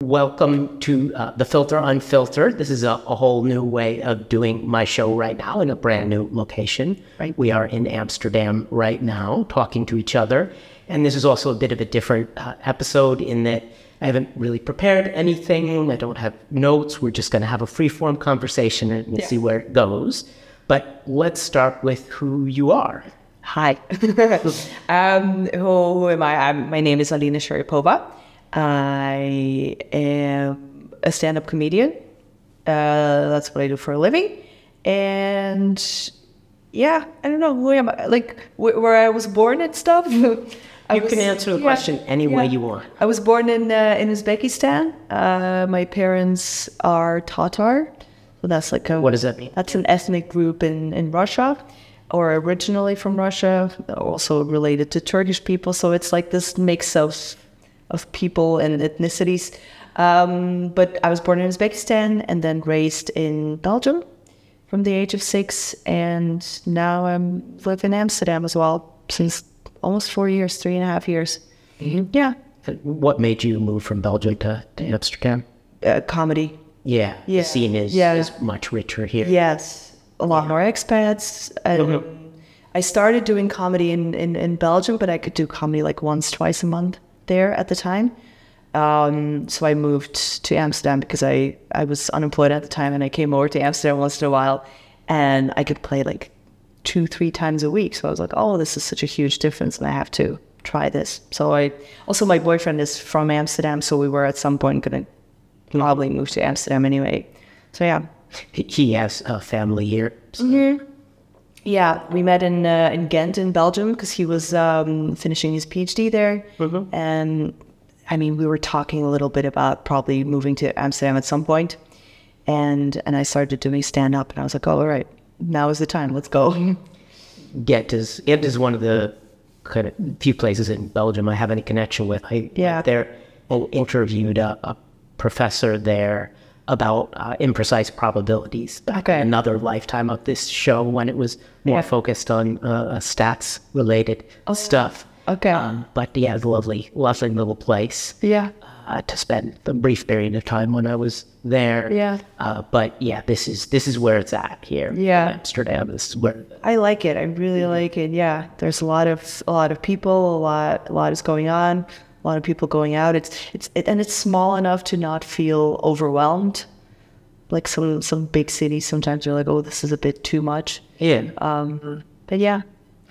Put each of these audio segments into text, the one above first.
Welcome to The Filter Unfiltered. This is a whole new way of doing my show right now in a brand new location. Right. We are in Amsterdam right now talking to each other. And this is also a bit of a different episode in that I haven't really prepared anything. I don't have notes. We're just going to have a free-form conversation and see where it goes. But let's start with who you are. Hi. Who am I? My name is Alina Sharipova. I am a stand-up comedian. That's what I do for a living. And yeah, I don't know, who am I? Like where I was born and stuff. You can answer the question any way you want. I was born in Uzbekistan. My parents are Tatar. So that's like what does that mean? That's an ethnic group in Russia, or originally from Russia, also related to Turkish people. So it's like this mix of people and ethnicities. But I was born in Uzbekistan and then raised in Belgium from the age of 6. And now I live in Amsterdam as well since almost 4 years, 3.5 years. Mm-hmm. Yeah. What made you move from Belgium to Amsterdam? Comedy. Yeah. The scene is much richer here. Yes. A lot more expats. I started doing comedy in Belgium, but I could do comedy like once, twice a month there at the time. So I moved to Amsterdam because I was unemployed at the time, and I came over to Amsterdam once in a while, and I could play like 2-3 times a week. So I was like, oh, this is such a huge difference, and I have to try this. So my boyfriend is from Amsterdam, so we were at some point going to probably move to Amsterdam anyway. So yeah. He has a family here. So. Mm-hmm. Yeah, we met in Ghent in Belgium because he was finishing his PhD there. Mm-hmm. And I mean, we were talking a little bit about probably moving to Amsterdam at some point. And I started doing stand-up, and I was like, oh, all right, now is the time, let's go. Ghent is one of the kind of few places in Belgium I have any connection with. I went there and interviewed a professor there about imprecise probabilities back in another lifetime of this show when it was more focused on stats related stuff. Okay. But yeah, it's a lovely little place. Yeah. To spend a brief period of time when I was there. Yeah. But yeah, this is where it's at here. Yeah. Amsterdam. This is where I like it. I really like it. Yeah. There's a lot of people. A lot is going on. A lot of people going out. It's small enough to not feel overwhelmed. Like some big cities, sometimes you're like, oh, this is a bit too much. Yeah. But yeah,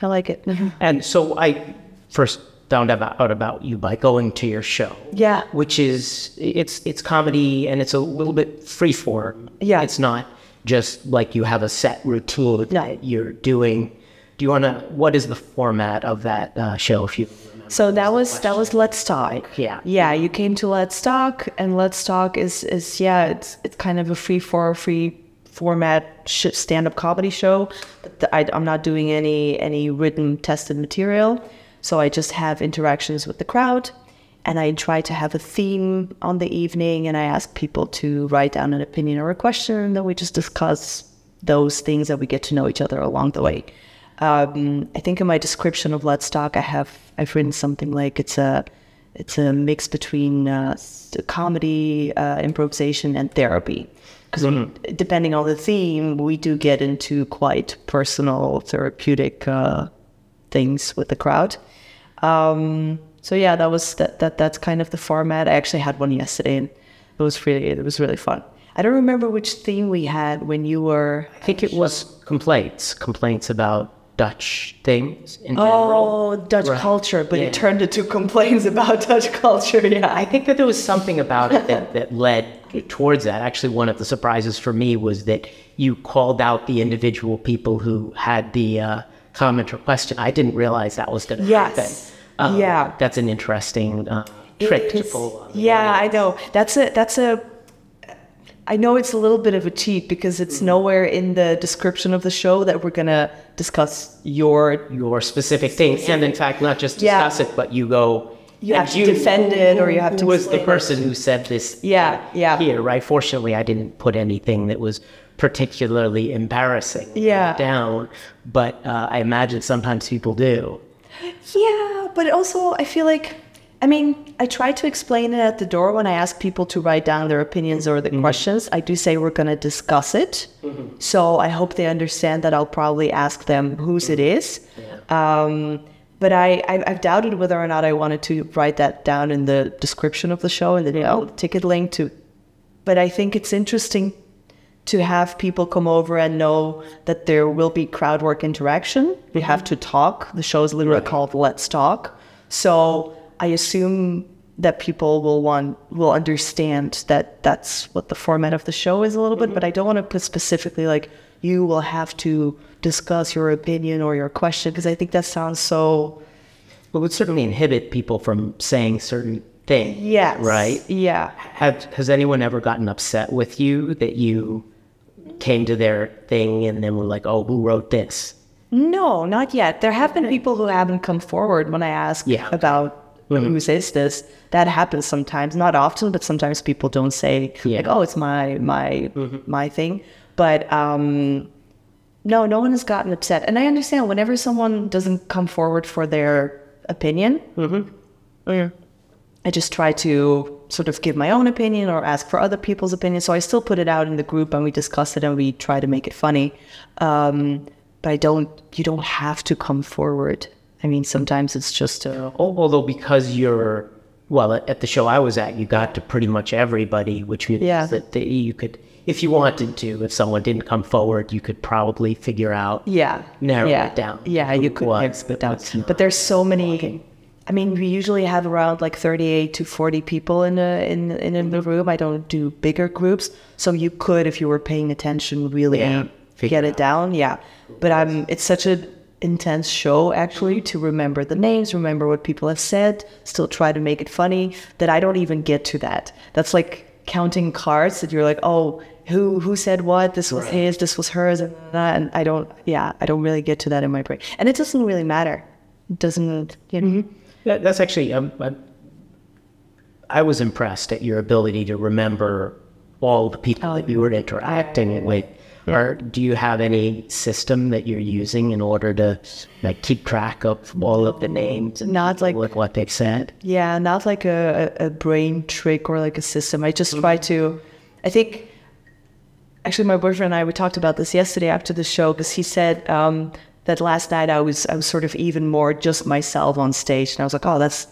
I like it. And so I first found out about you by going to your show. Yeah. Which is it's comedy, and it's a little bit freeform. Yeah. It's not just like you have a set routine that you're doing. What is the format of that show? If you So that was Let's Talk. Yeah. Yeah, you came to Let's Talk, and Let's Talk is it's kind of a free format stand-up comedy show. But I'm not doing any written tested material, so I just have interactions with the crowd, and I try to have a theme on the evening, and I ask people to write down an opinion or a question, and then we just discuss those things that we get to know each other along the way. I think in my description of Let's Talk, I've written something like it's a mix between comedy, improvisation, and therapy. Because depending on the theme, we do get into quite personal, therapeutic things with the crowd. So yeah, that's kind of the format. I actually had one yesterday, and it was really fun. I don't remember which theme we had when you were. I think it was complaints about Dutch things in general. Oh, Dutch culture, but it turned into complaints about Dutch culture. Yeah, I think that there was something about it that led towards that. Actually, one of the surprises for me was that you called out the individual people who had the comment or question. I didn't realize that was going to happen. Yeah, that's an interesting trick to pull. Yeah, I know. That's a. I know it's a little bit of a cheat because it's nowhere in the description of the show that we're going to discuss your specific things. And in fact, not just discuss it, but you have to defend it, or you have to. Who was the person who said this? Here, right? Fortunately, I didn't put anything that was particularly embarrassing down, but I imagine sometimes people do. Yeah, but also I feel like I mean, I try to explain it at the door when I ask people to write down their opinions or the questions. I do say we're going to discuss it. So I hope they understand that I'll probably ask them whose it is. But I've doubted whether or not I wanted to write that down in the description of the show and the ticket link to. But I think it's interesting to have people come over and know that there will be crowd work interaction. We have to talk. The show is literally called Let's Talk. So I assume that people will understand that that's what the format of the show is a little bit, but I don't want to put specifically like, you will have to discuss your opinion or your question, because I think that sounds so... Well, it would certainly inhibit people from saying certain things. Yes. Right? Yeah. Has anyone ever gotten upset with you that you came to their thing and then were like, oh, who wrote this? No, not yet. There have been people who haven't come forward when I ask about whose is this. That happens sometimes, not often, but sometimes people don't say like, oh, it's my thing. But no one has gotten upset. And I understand whenever someone doesn't come forward for their opinion, I just try to sort of give my own opinion or ask for other people's opinion. So I still put it out in the group and we discuss it and we try to make it funny. But you don't have to come forward. I mean, sometimes it's just although because you're, well, at the show I was at, you got to pretty much everybody, which means that you could, if you wanted to, if someone didn't come forward, you could probably figure out, narrow it down. Yeah, you could narrow it down. But there's so many, I mean, we usually have around like 38 to 40 people in the room. I don't do bigger groups. So you could, if you were paying attention, really get it down. Yeah. But it's such an intense show, actually, to remember the names, remember what people have said, still try to make it funny, that I don't even get to that. That's like counting cards that you're like, oh, who said what? This was his, this was hers, and that. And I don't really get to that in my brain. And it doesn't really matter. It doesn't, you know. That's actually, I was impressed at your ability to remember all the people that you were interacting with. Or do you have any system that you're using in order to like keep track of all of the names and not like what they've said? Yeah, not like a brain trick or like a system. I just try to, I think, actually my boyfriend and I, we talked about this yesterday after the show, because he said that last night I was sort of even more just myself on stage. And I was like, oh, that's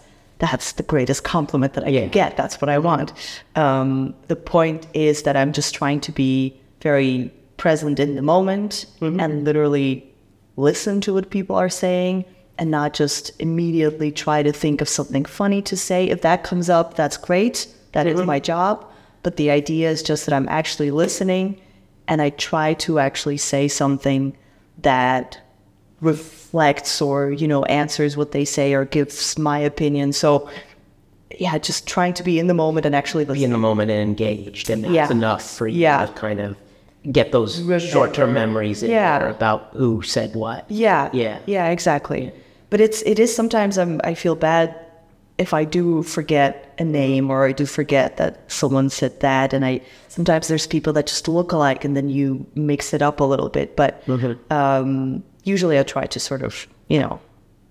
the greatest compliment that I can get. That's what I want. The point is that I'm just trying to be very present in the moment and literally listen to what people are saying and not just immediately try to think of something funny to say. If that comes up, that's great. That is my job. But the idea is just that I'm actually listening and I try to actually say something that reflects or, you know, answers what they say or gives my opinion. So yeah, just trying to be in the moment and actually listen. Be in the moment and engaged, and that's enough for you to kind of get those short-term memories in there about who said what. Yeah, exactly. But it is sometimes I feel bad if I do forget a name or I do forget that someone said that, and sometimes there's people that just look alike and then you mix it up a little bit. But usually I try to sort of, you know,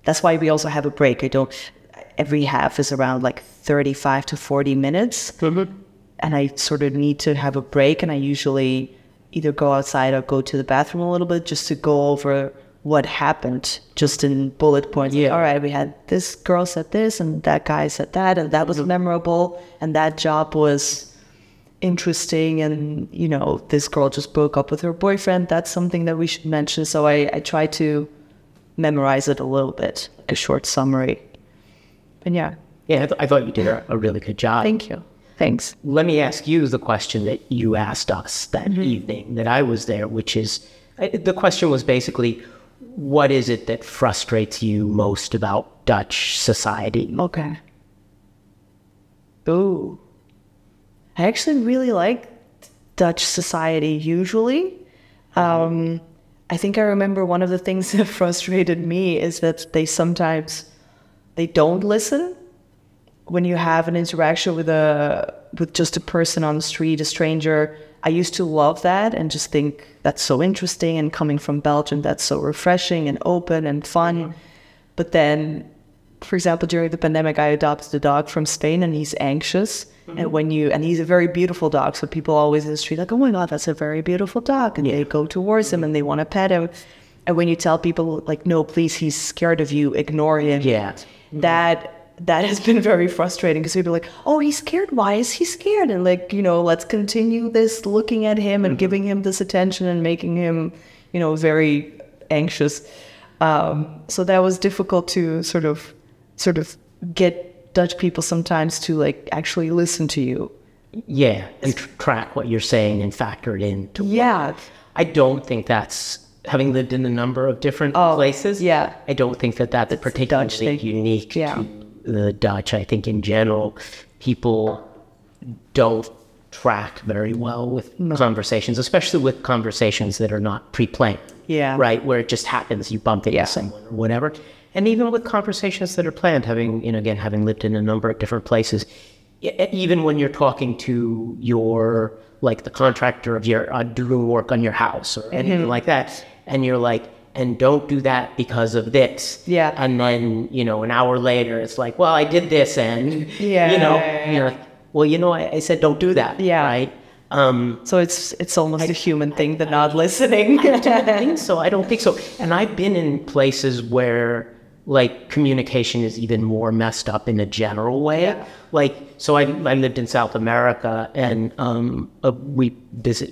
that's why we also have a break. Every half is around like 35 to 40 minutes. And I sort of need to have a break, and I usually either go outside or go to the bathroom a little bit just to go over what happened, just in bullet points. All right, we had this girl said this, and that guy said that, and that was memorable, and that job was interesting, and, you know, this girl just broke up with her boyfriend. That's something that we should mention. So I try to memorize it a little bit, like a short summary. And yeah, I thought you did a really good job. Thank you. Thanks. Let me ask you the question that you asked us that evening that I was there, which is, the question was basically, what is it that frustrates you most about Dutch society? Okay. Ooh. I actually really like Dutch society usually. I think I remember one of the things that frustrated me is that they don't listen. When you have an interaction with just a person on the street, a stranger, I used to love that and just think that's so interesting, and coming from Belgium, that's so refreshing and open and fun. But then for example, during the pandemic, I adopted a dog from Spain, and he's anxious. And he's a very beautiful dog. So people always in the street like, oh my God, that's a very beautiful dog. And they go towards him and they want to pet him. And when you tell people like, no, please, he's scared of you, ignore him. Yeah. That has been very frustrating, because people are like, oh, he's scared. Why is he scared? And like, let's continue this, looking at him and giving him this attention and making him, very anxious. So that was difficult to sort of get Dutch people sometimes to like actually listen to you. Yeah, and track what you're saying and factor it into. Yeah. I don't think that's, having lived in a number of different places, yeah, I don't think that's particularly unique to the Dutch. I think in general, people don't track very well with conversations, especially with conversations that are not pre-planned. Yeah. Right, where it just happens, you bump into someone or whatever. And even with conversations that are planned, having lived in a number of different places, even when you're talking to your, like the contractor of your, doing work on your house or anything like that, and you're like, and don't do that because of this. Yeah. And then, an hour later, it's like, well, I did this, and, you're like, well, I said don't do that. Yeah. Right? So it's almost a human thing, the not listening. I don't think so. And I've been in places where like communication is even more messed up in a general way. Yeah. Like, so I lived in South America, and we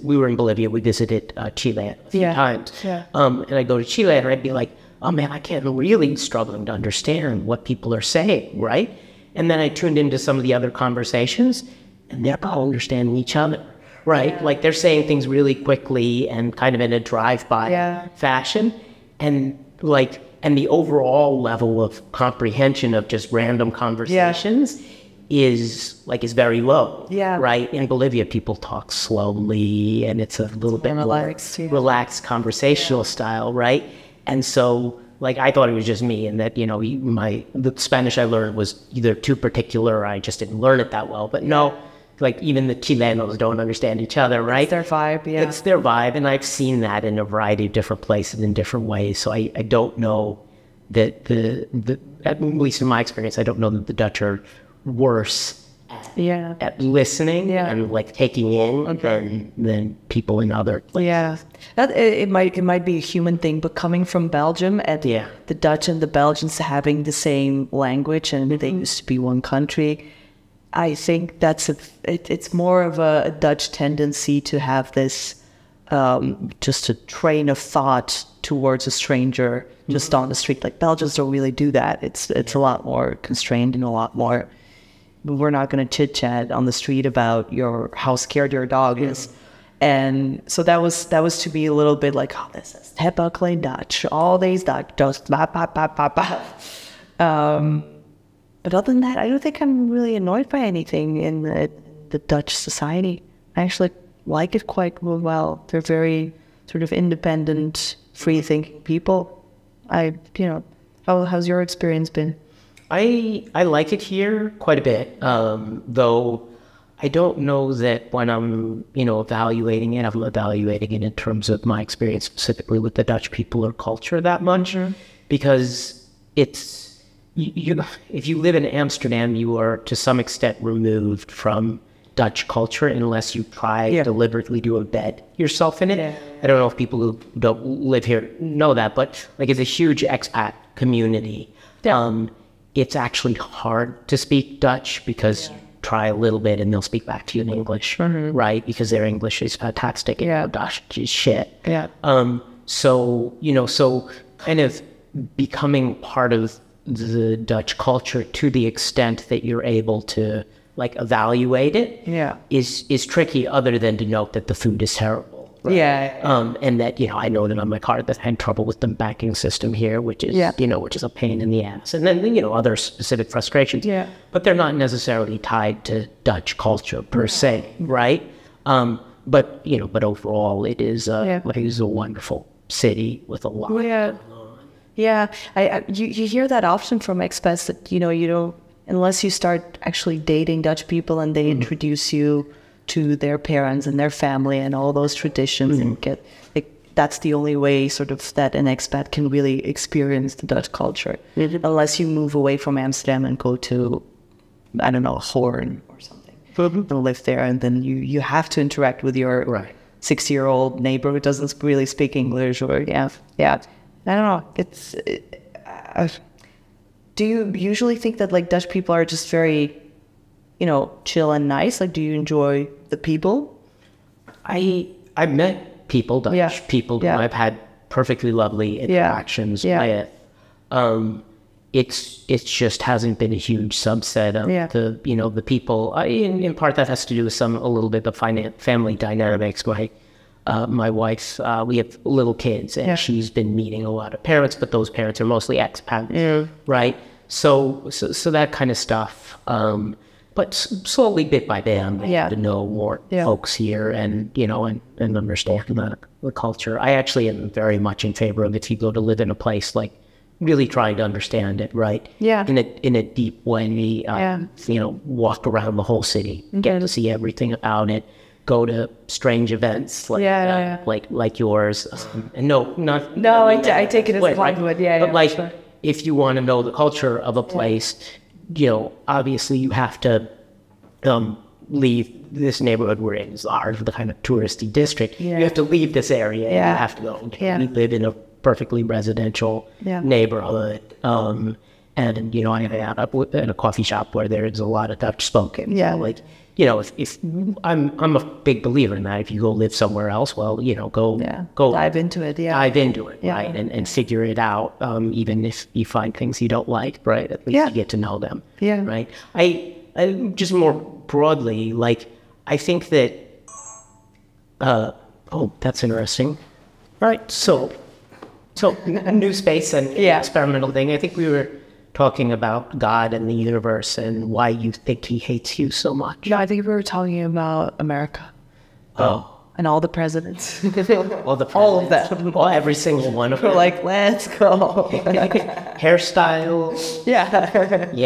were in Bolivia. We visited Chile a few times. Yeah. And I go to Chile, and I'd be like, oh man, I can't really struggling to understand what people are saying, right? And then I tuned into some of the other conversations, and they're all understanding each other. Right? Yeah. Like they're saying things really quickly and kind of in a drive-by fashion. And the overall level of comprehension of just random conversations is very low. Yeah. Right? In Bolivia, people talk slowly, and it's a little bit more relaxed conversational style, right? And so I thought it was just me, and that, the Spanish I learned was either too particular or I just didn't learn it that well. But no, even the Chilenos don't understand each other, right? It's their vibe, yeah. It's their vibe, and I've seen that in a variety of different places in different ways. So I don't know that at least in my experience, I don't know that the Dutch are worse at listening and taking in than people in other places. Yeah, it might be a human thing, but coming from Belgium and the Dutch and the Belgians having the same language, and they used to be one country, I think it's more of a Dutch tendency to have this just a train of thought towards a stranger just on the street. Like Belgians don't really do that. It's a lot more constrained and a lot more. We're not going to chit chat on the street about how scared your dog is. And so that was to be a little bit like, oh, this is typically Dutch. All these Dutch, just ba ba ba ba ba. But other than that, I don't think I'm really annoyed by anything in the Dutch society. I actually like it quite well. They're very sort of independent, free-thinking people. How's your experience been? I like it here quite a bit, though I don't know that when I'm, evaluating it, I'm evaluating it in terms of my experience specifically with the Dutch people or culture that much, because it's, if you live in Amsterdam, you are to some extent removed from Dutch culture unless you try deliberately to embed yourself in it. Yeah. I don't know if people who don't live here know that, but it's a huge expat community. Yeah. It's actually hard to speak Dutch because you try a little bit and they'll speak back to you in English, right? Because their English is fantastic and Dutch is shit. Yeah. So kind of becoming part of the Dutch culture to the extent that you're able to evaluate it is tricky, other than to note that the food is terrible. Right? Yeah. And that, I know that on my card that I had trouble with the banking system here, which is, which is a pain in the ass. And then, other specific frustrations. Yeah. But they're not necessarily tied to Dutch culture per se, right? But overall it is a wonderful city with a lot going on. Yeah. You hear that often from expats that, you don't, unless you start actually dating Dutch people and they introduce you to their parents and their family and all those traditions and that's the only way sort of that an expat can really experience the Dutch culture. Unless you move away from Amsterdam and go to, I don't know, Hoorn or something, and live there, and then you have to interact with your 60-year-old neighbor who doesn't really speak English, or I don't know. Do you usually think that like Dutch people are just very, chill and nice? Like, do you enjoy the people? I've met people, Dutch people who I've had perfectly lovely interactions with. It's just hasn't been a huge subset of the people. In part, that has to do with a little bit of family dynamics. My wife, we have little kids, and she's been meeting a lot of parents, but those parents are mostly expats, right? So that kind of stuff. But slowly, bit by bit, I'm getting to know more folks here, and and understand the culture. I actually am very much in favor of, if you go to live in a place, like really trying to understand it, right? Yeah. In a deep way. Walk around the whole city, get to see everything about it. Go to strange events like yours. And I take it as a compliment. But if you want to know the culture of a place, obviously you have to leave this neighborhood we're in, is ours, the kind of touristy district. You have to leave this area. And you have to go. We live in a perfectly residential neighborhood. And I end up in a coffee shop where there's a lot of Dutch spoken. If I'm a big believer in that. If you go live somewhere else, well, go dive into it. Right, and figure it out. Even if you find things you don't like, right? At least you get to know them. Right. I just more broadly, I think that. That's interesting. Right. So new space and experimental thing. I think we were talking about God and the universe and why you think he hates you so much. No, I think we were talking about America. And all the presidents. All of them. Every single one of them. We're like, let's go. Hairstyles.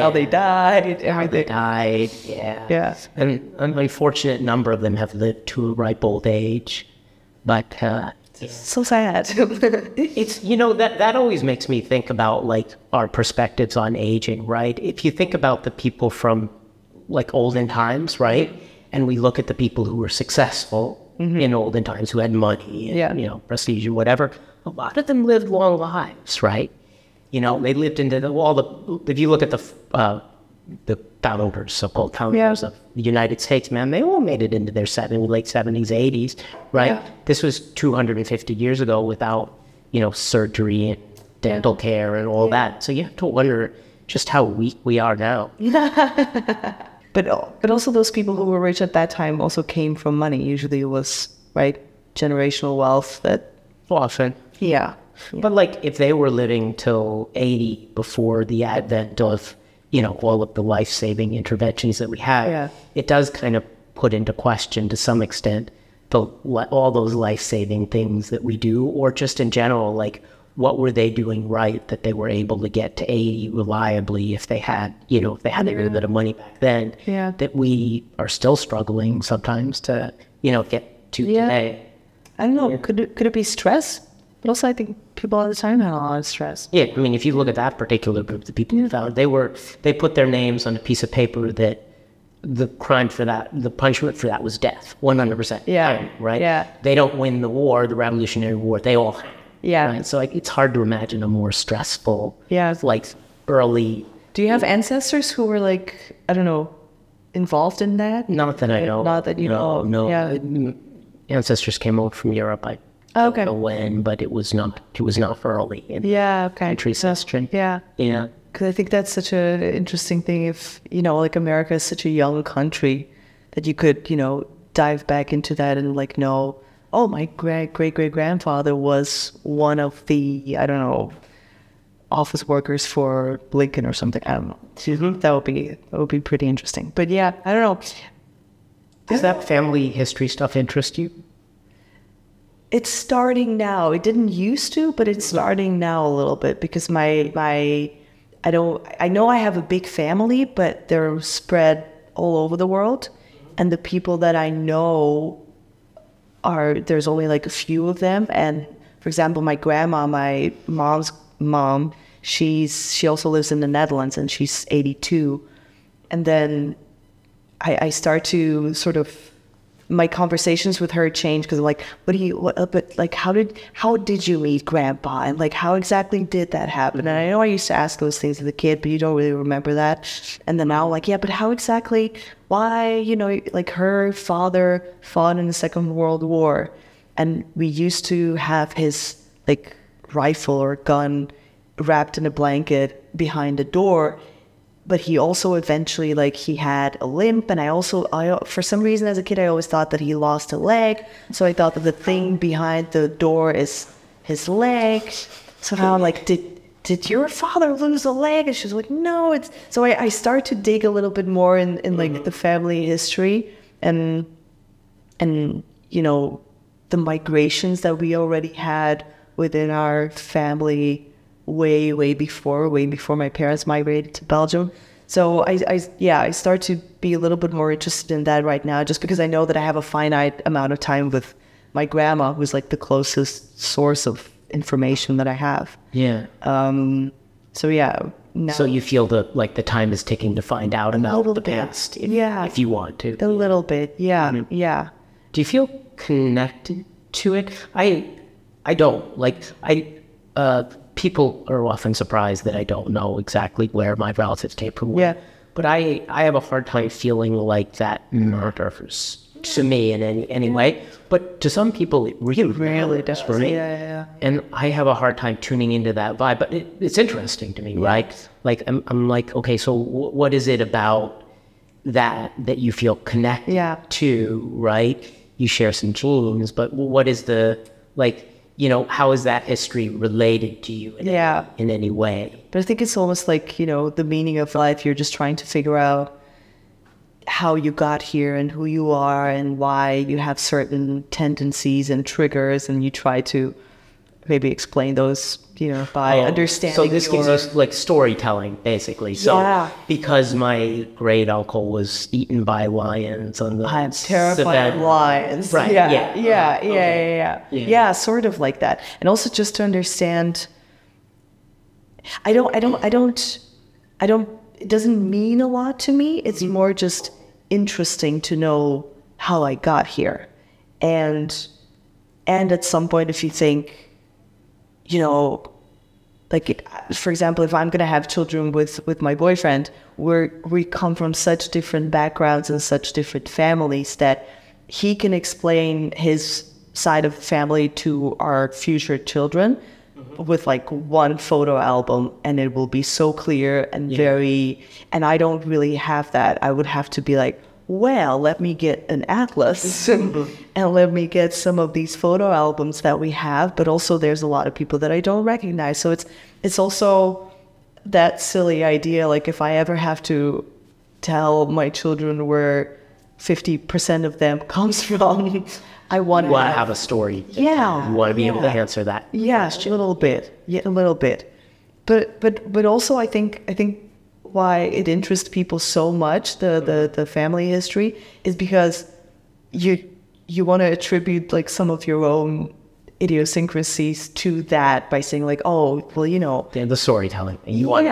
How they died. Yeah. And an unfortunate number of them have lived to a ripe old age. But so sad. It's that always makes me think about our perspectives on aging, right? If you think about the people from olden times, right, and we look at the people who were successful in olden times, who had money and prestige or whatever, a lot of them lived long lives, right? They lived into if you look at the founders, so-called founders of the United States, man, they all made it into their late 70s, 80s, right? This was 250 years ago without, surgery and dental care and all that. So you have to wonder just how weak we are now. But also those people who were rich at that time also came from money. Usually it was, right, generational wealth that... Often. Yeah. But if they were living till 80 before the advent of all of the life-saving interventions that we have, it does kind of put into question to some extent all those life-saving things that we do, or just in general, what were they doing right that they were able to get to 80 reliably if they had, if they had a little bit of money back then, that we are still struggling sometimes to, get to today. I don't know. Could it be stress? But also, I think people at the time had a lot of stress. Yeah, I mean, if you look at that particular group, the people who found, they put their names on a piece of paper that the crime for that, the punishment for that was death, 100%. Yeah. Right? Yeah. They don't win the war, the Revolutionary War, they all hang. Yeah. Right? So it's hard to imagine a more stressful, early... Do you have ancestors who were I don't know, involved in that? Not that I know. Not that you know. No. Yeah. Ancestors came over from Europe. I don't know when, but it was not early in country's history. Yeah. Yeah. Because I think that's such an interesting thing. If, America is such a young country that you could, dive back into that and know, oh, my great-great-grandfather was one of the, I don't know, office workers for Lincoln or something. I don't know. Mm-hmm. That would be pretty interesting. But yeah, I don't know. Does that family history stuff interest you? It's starting now. It didn't used to, but it's starting now a little bit because I know I have a big family, but they're spread all over the world. And the people that I know there's only a few of them, and for example, my grandma, my mom's mom, she also lives in the Netherlands, and she's 82. And then I start to sort of, my conversations with her change, because I'm like, how did you meet grandpa? And like, how exactly did that happen? And I know I used to ask those things as a kid, but you don't really remember that. And then now, like, yeah, but how exactly, why, like, her father fought in the Second World War, and we used to have his, like, rifle or gun wrapped in a blanket behind the door. But he also eventually, like, he had a limp, and I for some reason as a kid, I always thought that he lost a leg. So I thought that the thing behind the door is his leg. So now I'm like, did your father lose a leg? And she's like, no, it's, so I start to dig a little bit more in like the family history and, the migrations that we already had within our family way before my parents migrated to Belgium. So I start to be a little bit more interested in that right now, just because I know that I have a finite amount of time with my grandma, who's like the closest source of information that I have. Yeah. So yeah. So you feel the time is ticking to find out about the past, if you want to. A little bit, yeah, yeah. Do you feel connected to it? I don't. People are often surprised that I don't know exactly where my relatives came from. Yeah. But I have a hard time feeling like that matters to me in any way. But to some people, it really does for me. Yeah. And I have a hard time tuning into that vibe. But it's interesting to me, right? Like, I'm like, okay, so what is it about that you feel connected to, right? You share some genes, but what is the, like, how is that history related to you in any way? But I think it's almost like, the meaning of life. You're just trying to figure out how you got here and who you are and why you have certain tendencies and triggers, and you try to maybe explain those, by understanding. So this gives us like storytelling, basically. So because my great uncle was eaten by lions on the terrifying lions, right? Yeah, sort of like that. And also just to understand, I don't. It doesn't mean a lot to me. It's more just interesting to know how I got here, and at some point, if you think, for example, if I'm going to have children with my boyfriend, we come from such different backgrounds and such different families that he can explain his side of the family to our future children with like one photo album, and it will be so clear and and I don't really have that. I would have to be like, well, let me get an atlas and let me get some of these photo albums that we have. But also there's a lot of people that I don't recognize. So it's also that silly idea. Like, if I ever have to tell my children where 50% of them comes from, I want to have a story. Yeah. You want to be able to answer that. Yes, a little bit. Yeah, a little bit. But also I think why it interests people so much, the family history, is because you want to attribute like some of your own idiosyncrasies to that by saying like, oh, well, the storytelling. You want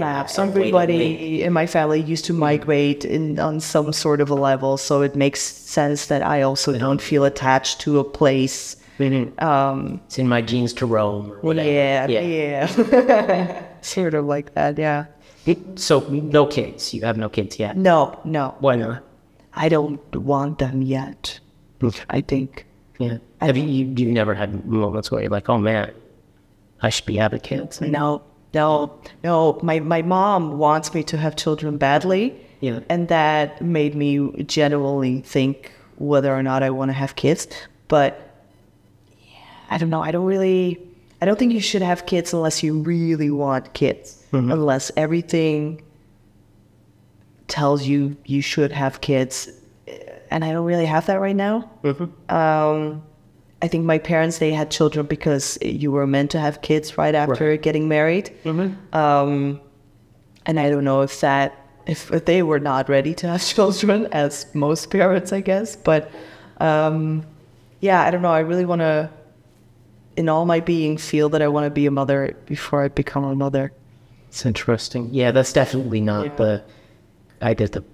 to have somebody in my family used to migrate on some sort of a level, so it makes sense that I also don't feel attached to a place. It's in my genes to roam or whatever. Yeah. Sort of like that, yeah. So no kids. You have no kids yet? No. Why not? I don't want them yet, I think. Yeah. Have you never had moments where you're like, oh man, I should be having kids? No. My mom wants me to have children badly. Yeah. And that made me genuinely think whether or not I want to have kids. But I don't know. I don't think you should have kids unless you really want kids. Unless everything tells you you should have kids. And I don't really have that right now. I think my parents, they had children because you were meant to have kids right after getting married. And I don't know if they were not ready to have children, as most parents, I guess. But I don't know. I really want to in all my being feel that I want to be a mother before I become a mother. It's interesting. Yeah, that's definitely not the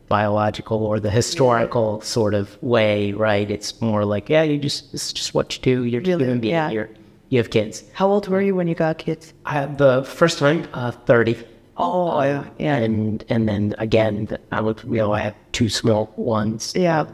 biological or the historical sort of way, right? It's more like, it's just what you do. You're just human being. You have kids. How old were you when you got kids? The first time, 30. Oh, yeah. And then again, I had 2 small ones. Yeah.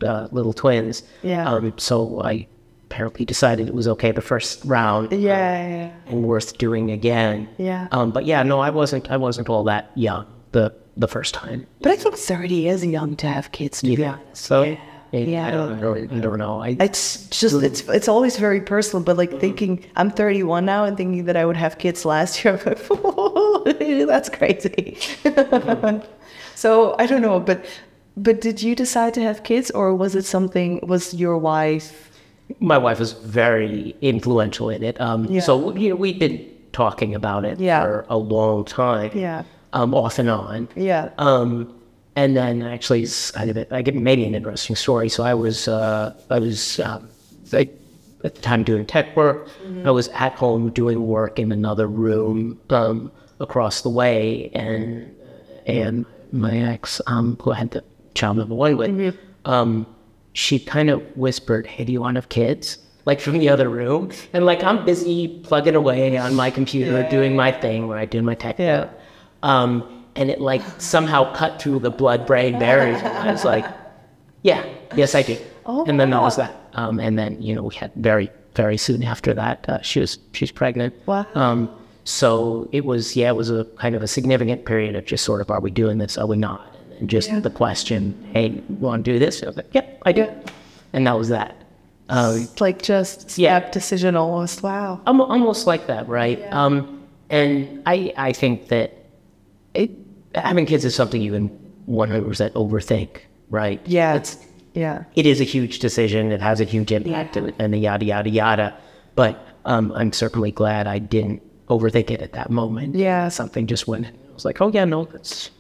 Little twins. Yeah. So I apparently decided it was okay the first round. Yeah. And worth doing again. Yeah. But yeah, no, I wasn't all that young the first time. But I think 30 is young to have kids, to be honest. So yeah. I don't know. It's just it's always very personal. But like thinking I'm 31 now and thinking that I would have kids last year, I'm like, whoa, that's crazy. So I don't know, but did you decide to have kids, or was it something? Was your wife? My wife was very influential in it. So we'd been talking about it for a long time. Yeah. Off and on. Yeah. And then actually, I get maybe an interesting story. So I was at the time doing tech work. Mm-hmm. I was at home doing work in another room across the way, and my ex, who I had the child number 1 with, she kind of whispered, "Hey, do you want to have kids?" Like from the other room, and like I'm busy plugging away on my computer, doing my thing, where I do my tech work. And it like somehow cut through the blood-brain barrier. And I was like, yes, I do. Oh, and then that was that. And then, we had very, very soon after that, she's pregnant. Wow. So it was a kind of a significant period of just sort of, are we doing this? Are we not? And just the question, hey, you want to do this? I was like, yep, I do. And that was that. It's like just snap decision almost. Wow. Almost like that, right? Yeah. And I think that having kids is something you can 100% overthink, right? Yeah. It is a huge decision. It has a huge impact and the yada, yada, yada. But I'm certainly glad I didn't overthink it at that moment. Yeah. Something just went, I was like, oh yeah, no,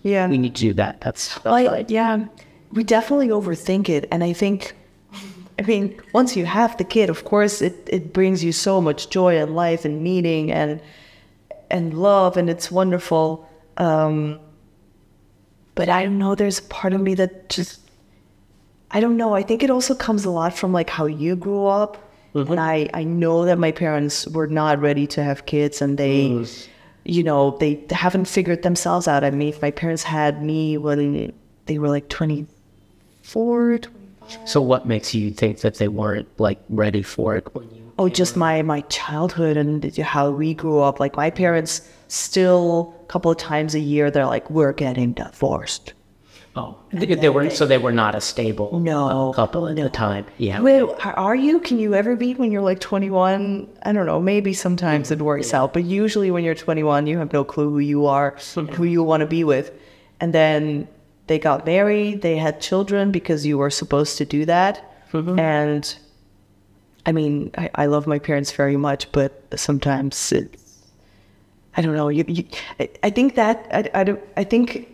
we need to do that. That's right. Yeah. We definitely overthink it. And I mean, once you have the kid, of course, it brings you so much joy and life and meaning and love, and it's wonderful. But I don't know, there's a part of me that just, I don't know. I think it also comes a lot from like how you grew up. Mm-hmm. And I know that my parents were not ready to have kids, and they, they haven't figured themselves out. I mean, if my parents had me when they were like 24, 25. So what makes you think that they weren't like ready for it when you... Oh, just my childhood and how we grew up. Like my parents still a couple of times a year, they're like, we're getting divorced. Oh, they were not a stable couple at the time. Yeah. Wait, are you? Can you ever be when you're like 21? I don't know. Maybe sometimes it works out, but usually when you're 21, you have no clue who you are, who you want to be with. And then they got married, they had children because you were supposed to do that. Mm-hmm. And I mean, I love my parents very much, but sometimes I don't know. I think I think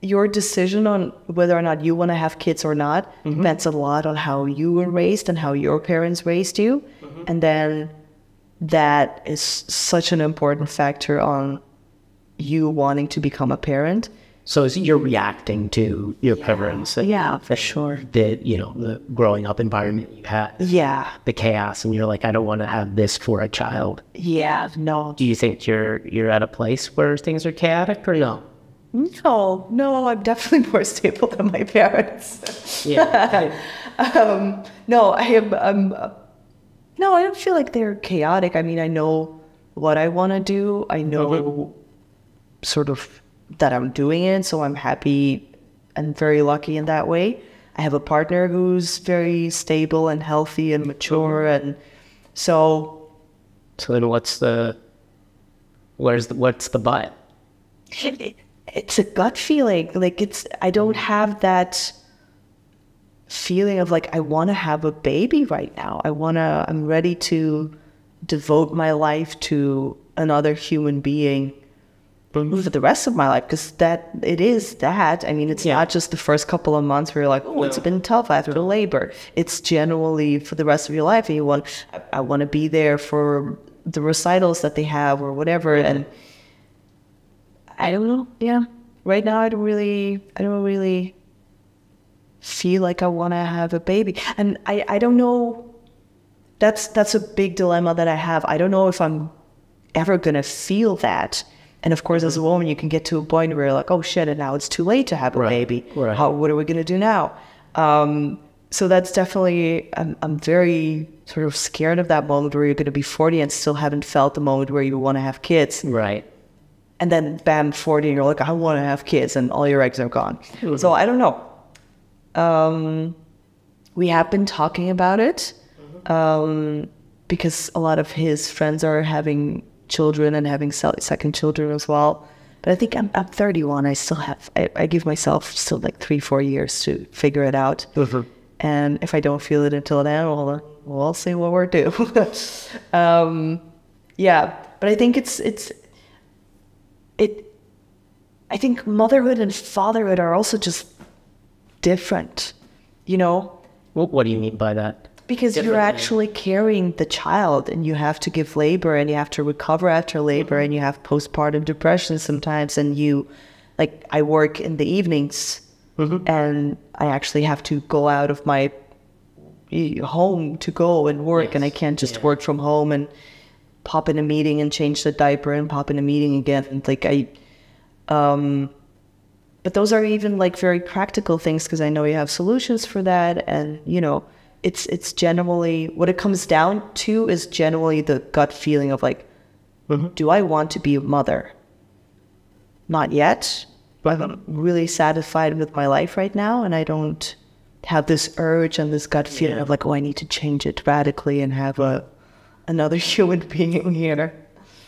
your decision on whether or not you want to have kids or not depends a lot on how you were raised and how your parents raised you. Mm-hmm. And then that is such an important factor on you wanting to become a parent. So you're reacting to your parents. Yeah, for sure. The growing up environment you had. Yeah. The chaos, and you're like, I don't want to have this for a child. Yeah, no. Do you think you're at a place where things are chaotic, or no? No, I'm definitely more stable than my parents. Yeah. No, I am. No, I don't feel like they're chaotic. I mean, I know what I want to do. I know sort of that I'm doing it, so I'm happy and very lucky in that way. I have a partner who's very stable and healthy and mature, and so. So then, what's the but? It's a gut feeling. Like I don't have that feeling of like I want to have a baby right now. I'm ready to devote my life to another human being for the rest of my life, because it is that. I mean, it's not just the first couple of months where you're like, oh, it's been tough after the labor. It's generally for the rest of your life. And I want to be there for the recitals that they have or whatever. And I don't know. Yeah. Right now, I don't really feel like I want to have a baby. And I don't know. That's a big dilemma that I have. I don't know if I'm ever going to feel that. And of course, as a woman, you can get to a point where you're like, oh shit, and now it's too late to have a baby. Right. What are we going to do now? So that's definitely, I'm very sort of scared of that moment where you're going to be 40 and still haven't felt the moment where you want to have kids. Right. And then bam, 40 and you're like, I want to have kids, and all your eggs are gone. Mm-hmm. So I don't know. We have been talking about it because a lot of his friends are having children and having second children as well. But I think I'm 31. I still have, I give myself still like 3-4 years to figure it out. Mm-hmm. And if I don't feel it until then, we'll see what we're doing. Yeah, but I think I think motherhood and fatherhood are also just different, you know? What do you mean by that? Because you're actually carrying the child, and you have to give labor, and you have to recover after labor, and you have postpartum depression sometimes, and I work in the evenings, and I actually have to go out of my home to go and work, and I can't just work from home and pop in a meeting and change the diaper and pop in a meeting again. And but those are even like very practical things, because I know you have solutions for that, and you know, it's generally what it comes down to is generally the gut feeling of like, do I want to be a mother? Not yet, but I'm really satisfied with my life right now, and I don't have this urge and this gut feeling of like, oh, I need to change it radically and have another human being here.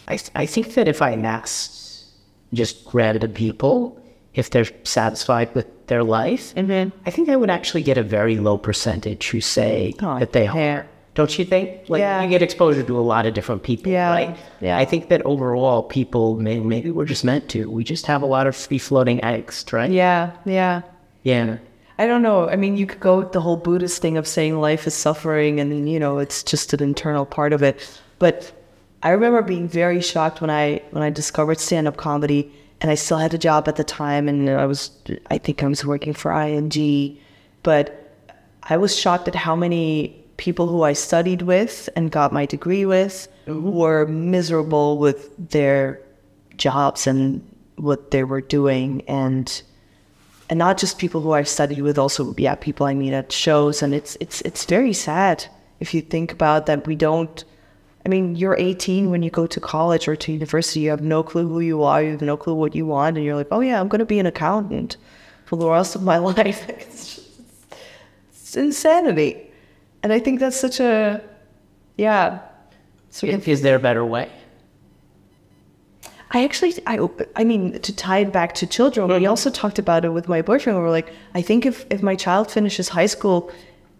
I think that if I asked just random people if they're satisfied with their life, and then I think I would actually get a very low percentage who say that they are. Don't you think? Like, you get exposure to a lot of different people, right? Yeah. I think that overall people, maybe we're just meant to. We just have a lot of free-floating angst, right? Yeah. I don't know. I mean, you could go with the whole Buddhist thing of saying life is suffering, and, you know, it's just an internal part of it. But I remember being very shocked when I discovered stand-up comedy, and I still had a job at the time, and I think I was working for ING, but I was shocked at how many people who I studied with and got my degree with were miserable with their jobs and what they were doing, and not just people who I studied with, also people I meet at shows, and it's very sad if you think about that. We don't. I mean, you're 18 when you go to college or to university. You have no clue who you are. You have no clue what you want. And you're like, oh, yeah, I'm going to be an accountant for the rest of my life. It's insanity. And I think that's such a, Is there a better way? I mean, to tie it back to children, we also talked about it with my boyfriend. We're like, I think if my child finishes high school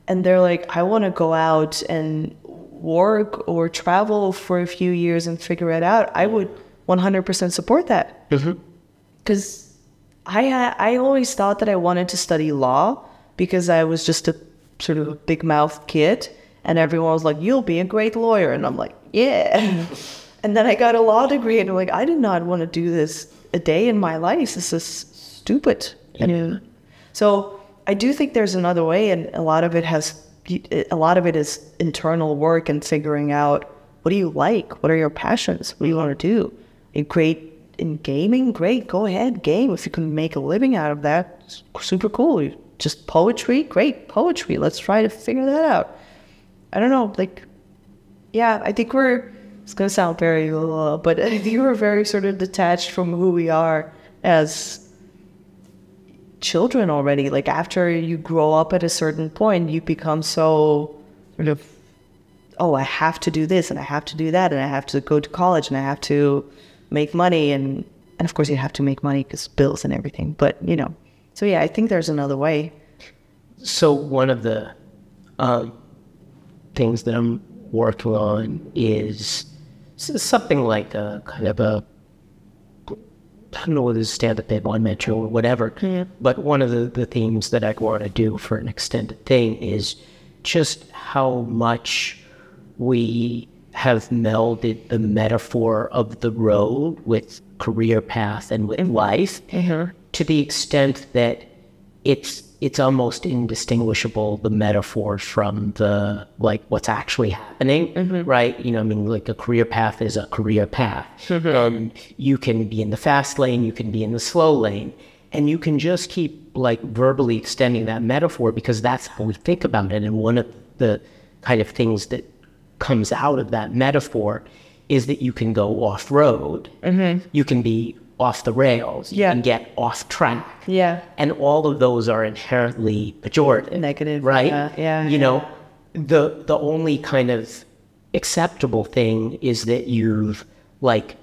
and they're like, I want to go out and work or travel for a few years and figure it out, I would 100% support that. Because I always thought that I wanted to study law because I was just a sort of a big-mouthed kid, and everyone was like, you'll be a great lawyer, and I'm like, yeah. And then I got a law degree, and I'm like, I did not want to do this a day in my life. This is stupid. And so I do think there's another way, and a lot of it is internal work and figuring out, what do you like? What are your passions? What do you want to do? You're great in gaming? Great, go ahead, game. If you can make a living out of that, it's super cool. Just poetry? Great, poetry. Let's try to figure that out. I don't know, I think it's going to sound very, but I think we're very sort of detached from who we are as children already. Like, after you grow up at a certain point, you become so sort of, oh, I have to do this and I have to do that and I have to go to college and I have to make money, and of course you have to make money because bills and everything, but you know. So yeah, I think there's another way. So one of the things that I'm working on is something like a kind of I don't know whether it's stand-up bit, one metro or whatever, but one of the themes that I'd want to do for an extended thing is just how much we have melded the metaphor of the road with career path and with life, to the extent that it's almost indistinguishable, the metaphor from the, like, what's actually happening, right? You know, I mean, like, a career path is a career path. You can be in the fast lane, you can be in the slow lane, and you can just keep, like, verbally extending that metaphor, because that's how we think about it. And one of the kind of things that comes out of that metaphor is that you can go off-road. You can be off the rails, you can get off track. And all of those are inherently pejorative. Negative. Right? You know, the only kind of acceptable thing is that you've, like,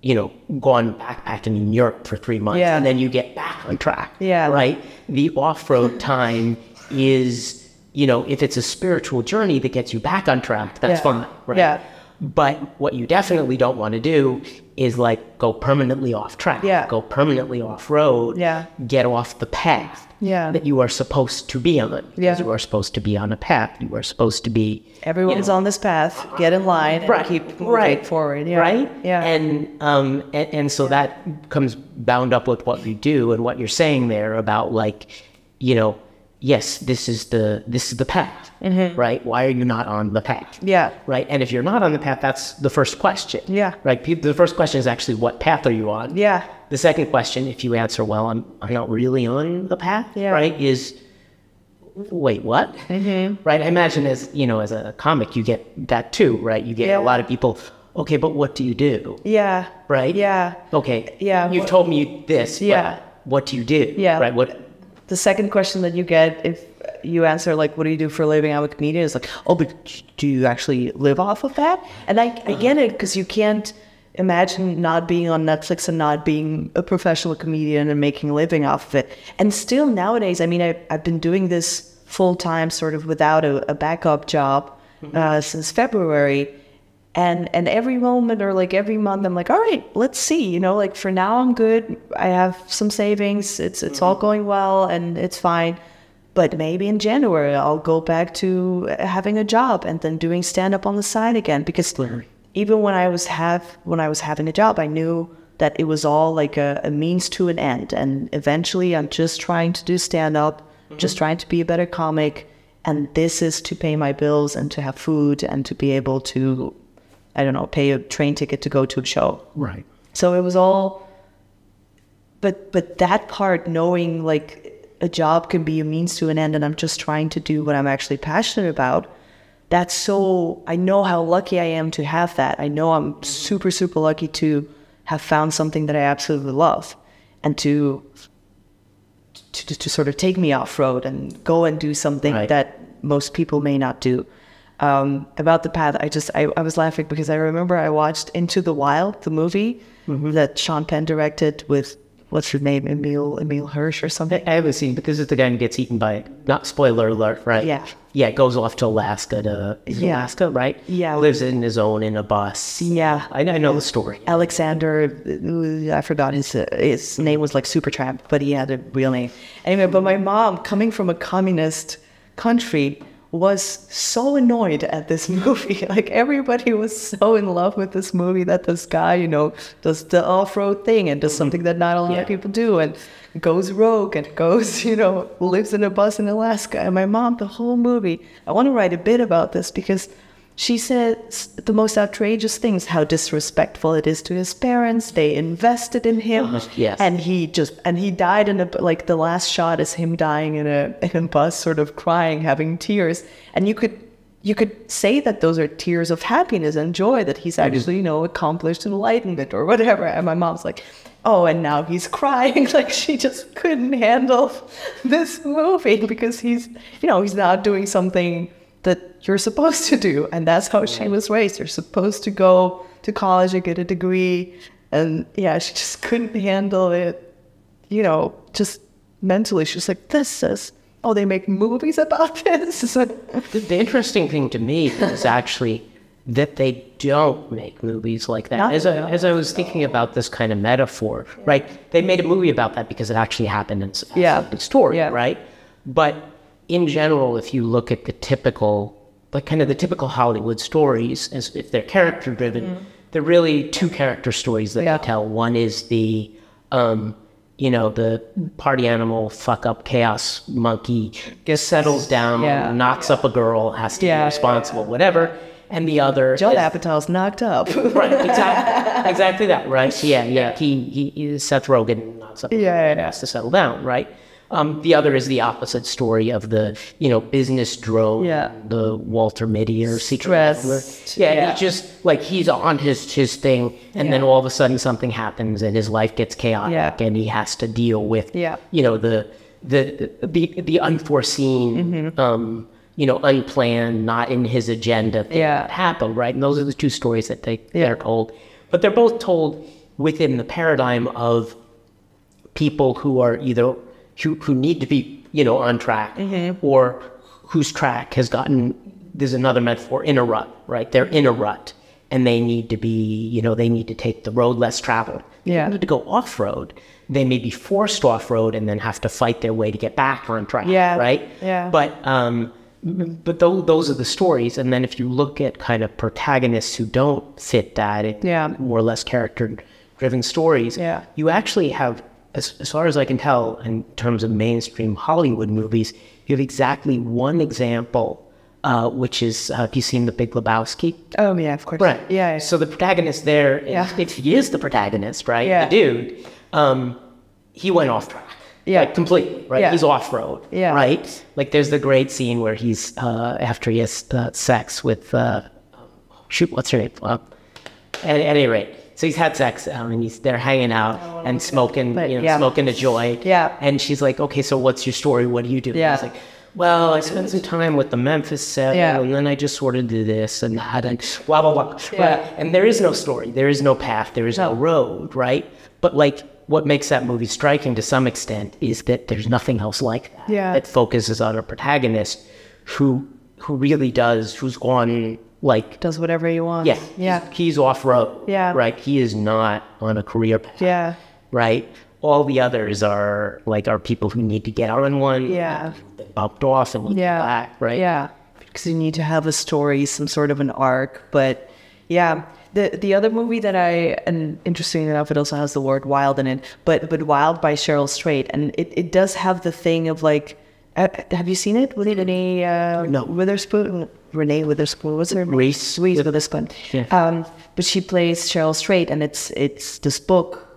you know, gone backpacking in Europe for 3 months and then you get back on track. Right? The off-road time is, you know, if it's a spiritual journey that gets you back on track, that's fine. Right? But what you definitely don't want to do is, like, go permanently off track, go permanently off road, get off the path that you are supposed to be on. Because you are supposed to be on a path. You are supposed to be. Everyone's on this path. Get in line and keep moving forward. And so that comes bound up with what you do and what you're saying there about, like, you know, yes, this is the path, right? Why are you not on the path? Right? And if you're not on the path, that's the first question. Right? The first question is actually, what path are you on? The second question, if you answer, well, I'm not really on the path, right, is, wait, what? Right? I imagine, as, you know, as a comic, you get that too, right? You get a lot of people, okay, but what do you do? Right? Okay. You've told me this, but what do you do? Right? The second question that you get, if you answer, like, what do you do for a living? I'm a comedian. It's like, oh, but do you actually live off of that? And I get it, because you can't imagine not being on Netflix and not being a professional comedian and making a living off of it. And still nowadays, I mean, I've been doing this full time, sort of without a backup job since February. And every moment, or like every month, I'm like, all right, let's see, you know, like, for now I'm good. I have some savings. It's all going well and it's fine. But maybe in January, I'll go back to having a job and then doing stand-up on the side again. Because even when I was having a job, I knew that it was all like a means to an end. And eventually I'm just trying to do stand-up, just trying to be a better comic. And this is to pay my bills and to have food and to be able to, I don't know, pay a train ticket to go to a show. Right. So it was all, but that part, knowing, like, a job can be a means to an end and I'm just trying to do what I'm actually passionate about, that's so, I know how lucky I am to have that. I know I'm super, super lucky to have found something that I absolutely love, and to sort of take me off-road and go and do something that most people may not do. About the path, I was laughing because I remember I watched Into the Wild, the movie that Sean Penn directed with, what's her name, Emil Hirsch or something. I haven't seen, but this is the guy who gets eaten by, not spoiler alert, right? Yeah, goes off to Alaska Alaska, right? Lives in his own in a bus. I know the story. Alexander, I forgot his name was like Supertramp, but he had a real name. Anyway, but my mom, coming from a communist country, was so annoyed at this movie. Like, everybody was so in love with this movie that this guy, you know, does the off-road thing and does something that not a lot of people do, and goes rogue and goes, you know, lives in a bus in Alaska. And my mom, the whole movie, I want to write a bit about this, because she said the most outrageous things, how disrespectful it is to his parents. They invested in him. And he died in like, the last shot is him dying in a bus, sort of crying, having tears. And you could say that those are tears of happiness and joy, that he's actually, you know, accomplished enlightenment or whatever. And my mom's like, oh, and now he's crying. Like, she just couldn't handle this movie, because he's, you know, he's not doing something that you're supposed to do. And that's how she was raised. You're supposed to go to college and get a degree. And yeah, she just couldn't handle it, you know, just mentally. She was like, they make movies about this? The interesting thing to me is actually that they don't make movies like that. Not- As I was thinking about this kind of metaphor, right? They made a movie about that because it actually happened in the story, right? But in general, if you look at the typical, like kind of the typical Hollywood stories, as if they're character driven, they're really two character stories that they tell. One is the, the party animal, fuck up chaos monkey, settles down, knocks up a girl, has to be responsible, whatever. And the other, Judd Apatow's knocked up. Right, exactly that, right? He Seth Rogen knocks up, has to settle down, right? The other is the opposite story of the, business drone, the Walter Mitty or Secret Stressed. It's just like he's on his thing, and then all of a sudden something happens and his life gets chaotic, and he has to deal with, the unforeseen, unplanned, not in his agenda thing that happened, right? And those are the two stories that they're told, but they're both told within the paradigm of people who are either who need to be, on track, or whose track has gotten, there's another metaphor, in a rut, right? They're in a rut, and they need to be, they need to take the road less traveled. They need to go off-road. They may be forced off-road and then have to fight their way to get back on track, right? But those are the stories. And then if you look at kind of protagonists who don't fit that, more or less character-driven stories, you actually have, as far as I can tell, in terms of mainstream Hollywood movies, you have exactly one example, which is, have you seen The Big Lebowski? Oh, yeah, of course. Right. So the protagonist there, if he is the protagonist, right, the dude, he went off track. Like, completely, right? He's off-road, right? Like, there's the great scene where he's, after he has sex with, what's her name? At any rate. So he's had sex, and they're hanging out and smoking, smoking a joint. And she's like, okay, so what's your story? What do you do? He's like, well, I spent some time with the Memphis Seven, and then I just sort of did this and that, and blah, blah, blah. And there is no story. There is no path. There is no road, right? But, like, what makes that movie striking to some extent is that there's nothing else like that. That focuses on a protagonist who really does, who's gone, like, does whatever he wants. He's off-road. Right? He is not on a career path. Right? All the others are people who need to get on one. They bumped off and get back, right? Because you need to have a story, some sort of an arc. But the other movie that and interesting enough, it also has the word wild in it, but Wild by Cheryl Strait, and it does have the thing of, like, have you seen it? No. Renee Witherspoon, what's her name? Reese Witherspoon. But she plays Cheryl Strait, and it's this book,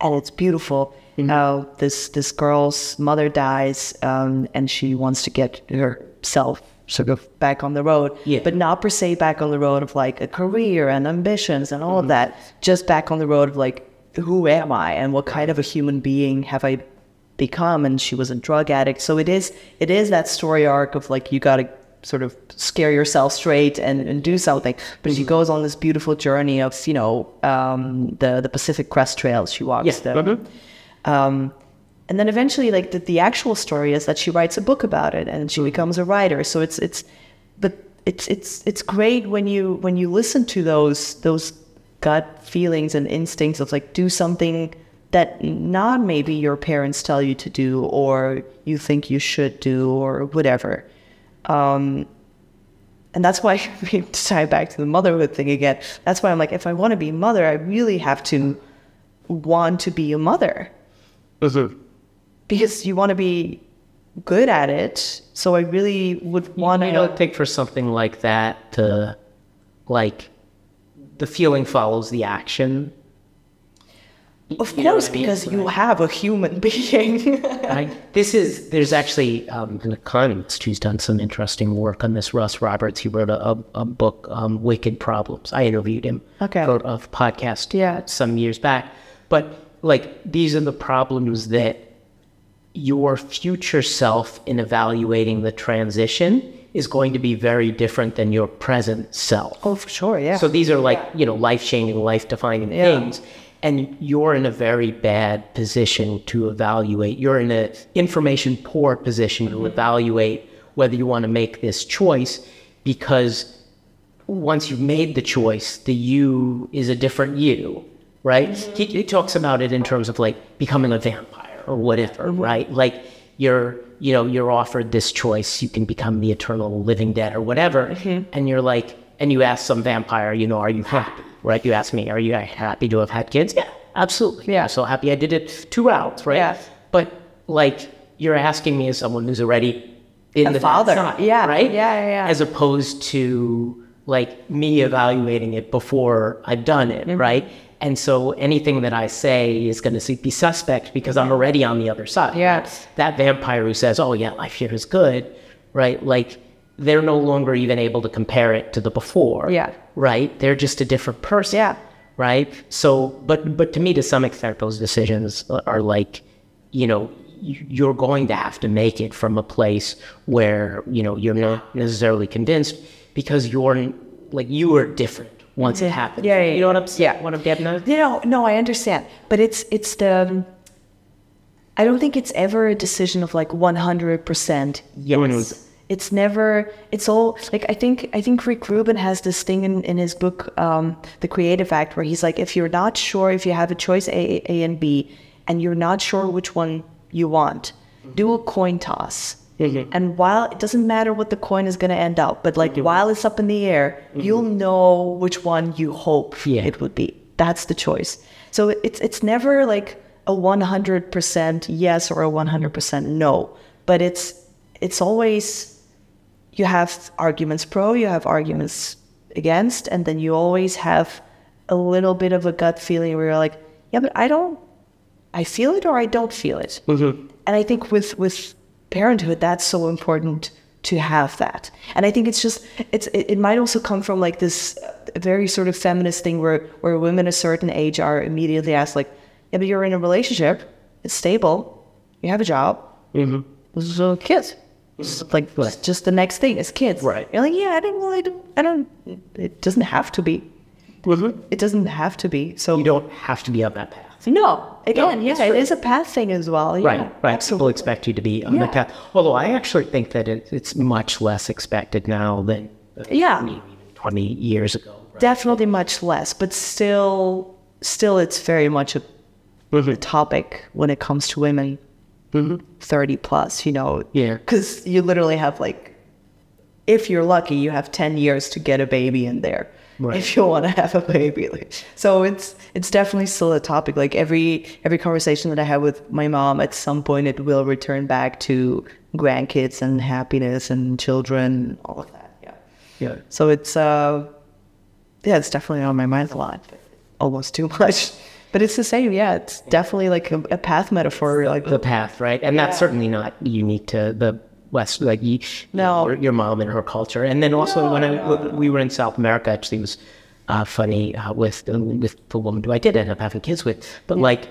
and it's beautiful. This girl's mother dies, and she wants to get herself sort of back on the road, but not per se back on the road of, like, a career and ambitions and all of that, just back on the road of, like, who am I and what kind of a human being have I become? And she was a drug addict. So it is that story arc of, like, you got to sort of scare yourself straight and do something. But she goes on this beautiful journey of, the Pacific Crest Trails. She walks them. And then eventually, like, the actual story is that she writes a book about it and she becomes a writer. So it's great when you listen to those gut feelings and instincts of, like, do something that not maybe your parents tell you to do or you think you should do or whatever. And that's why, to tie back to the motherhood thing again, that's why I'm like, if I want to be a mother, I really have to want to be a mother. Because you want to be good at it. So I really would want to... You don't think for something like that to, like, the feeling follows the action? Of course, because you have a human being. There's actually an economist who's done some interesting work on this, Russ Roberts. He wrote a book, Wicked Problems. I interviewed him for a podcast some years back. But, like, these are the problems that your future self in evaluating the transition is going to be very different than your present self. Oh, for sure, So these are, like, life-changing, life-defining things. And you're in a very bad position to evaluate. You're in an information-poor position to evaluate whether you want to make this choice, because once you've made the choice, the you is a different you, right? He talks about it in terms of like becoming a vampire or whatever, right? Like you're offered this choice. You can become the eternal living dead or whatever. And you're like, and you ask some vampire, are you happy? Right? You ask me, are you happy to have had kids? Yeah, absolutely. Yeah. I'm so happy I did it 2 rounds, right? Yeah. But like, you're asking me as someone who's already in the father, right? Yeah. As opposed to like me evaluating it before I've done it, right? And so anything that I say is going to be suspect because I'm already on the other side. Yes. That vampire who says, oh yeah, life here is good, right? Like they're no longer even able to compare it to the before, right? They're just a different person, right? So, but to me, to some extent, those decisions are like, you're going to have to make it from a place where, you're not necessarily convinced because you are different once it happens. You know what I'm saying? What I'm getting at? No, I understand. But I don't think it's ever a decision of like 100% yes. It's never, it's all, like, I think Rick Rubin has this thing in his book, The Creative Act, where he's like, if you're not sure, if you have a choice A and B, and you're not sure which one you want, do a coin toss. And while it doesn't matter what the coin is going to end up, but like while it's up in the air, you'll know which one you hope it would be. That's the choice. So it's never like a 100% yes or a 100% no, but it's always, you have arguments pro, you have arguments against, and then you always have a little bit of a gut feeling where you're like, yeah, but I feel it or I don't feel it. And I think with parenthood, that's so important to have that. And I think it might also come from like this very sort of feminist thing where women a certain age are immediately asked like, yeah, but you're in a relationship, it's stable, you have a job, so kids. It's like just the next thing is kids. Right. You're like, yeah, I don't, it doesn't have to be. It doesn't have to be. So you don't have to be on that path. No, again, it is a path thing as well. Yeah, right. People expect you to be on the path. Although I actually think that it's much less expected now than even 20 years ago. Right? Definitely much less, but still it's very much a topic when it comes to women 30 plus, because you literally have like, if you're lucky, you have 10 years to get a baby in there. Right. If you want to have a baby. So it's definitely still a topic. Like every conversation that I have with my mom, at some point it will return back to grandkids and happiness and children, all of that. Yeah. So it's it's definitely on my mind a lot. Almost too much. But it's the same, it's definitely like a path metaphor. Like the path, right? And that's certainly not unique to the West, like your mom and her culture. And then also we were in South America, actually, it was funny with the woman who I did end up having kids with. But like,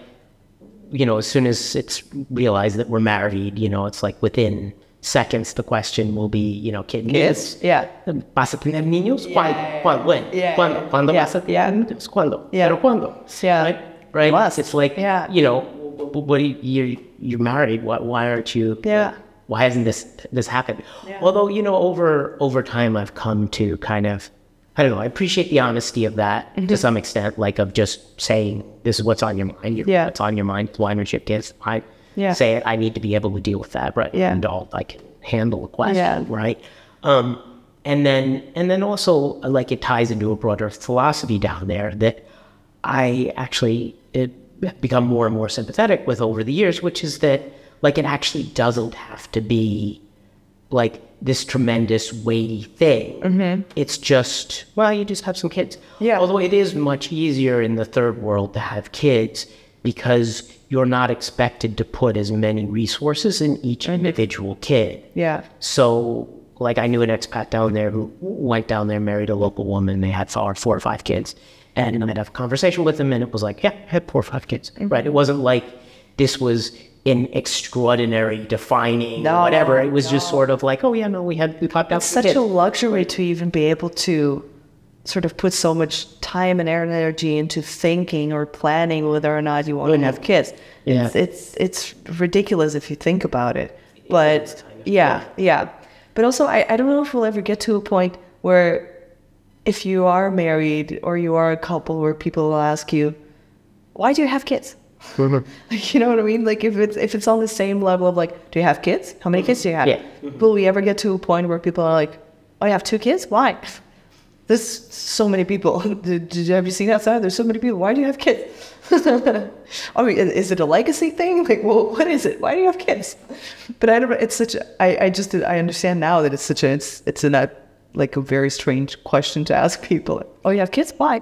as soon as it's realized that we're married, it's like within seconds the question will be, kids. Yeah. ¿Vas a tener niños? ¿Cuándo? When? ¿Cuándo? ¿Cuándo vas a tener niños? ¿Cuándo? ¿Pero cuándo? Yeah. Right? It's like, what you're married. Why aren't you? Yeah. Why hasn't this happened? Yeah. Although, over time I've come to kind of, I don't know, I appreciate the honesty of that to some extent, like of just saying, this is what's on your mind. What's on your mind. Why don't you have kids? I say it, I need to be able to deal with that, right? And I can handle a question, right? And then also, like, it ties into a broader philosophy down there that I actually become more and more sympathetic with over the years, which is that, like, it actually doesn't have to be, like, this tremendous weighty thing. It's just, you just have some kids. Yeah. Although it is much easier in the third world to have kids because you're not expected to put as many resources in each individual kid. Yeah. So, like, I knew an expat down there who went down there, married a local woman, they had 4 or 5 kids. And I'd have a conversation with them, and it was like, I had 4 or 5 kids, right? It wasn't like this was an extraordinary, defining, whatever. It was just sort of like, we popped out. It's such a luxury to even be able to sort of put so much time and energy into thinking or planning whether or not you want to have kids. Yeah. It's ridiculous if you think about it. But yeah. But also, I don't know if we'll ever get to a point where if you are married or you are a couple where people will ask you, why do you have kids? Like, you know what I mean? Like if it's on the same level of like, do you have kids? How many kids do you have? Will we ever get to a point where people are like, oh, you have 2 kids? Why? There's so many people. Have you seen outside? There's so many people. Why do you have kids? I mean, is it a legacy thing? Like, well, what is it? Why do you have kids? But I don't know. It's such I understand now that it's a very strange question to ask people. Oh, you have kids? Why?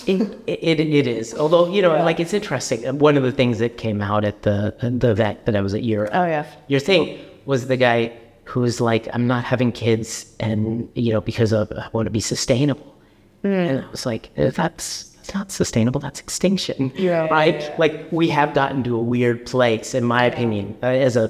It is. Although, like, it's interesting. One of the things that came out at the event that I was at your thing was the guy who was like, I'm not having kids and, because I want to be sustainable. And I was like, that's not sustainable, that's extinction. Right? Like, we have gotten to a weird place, in my opinion, as a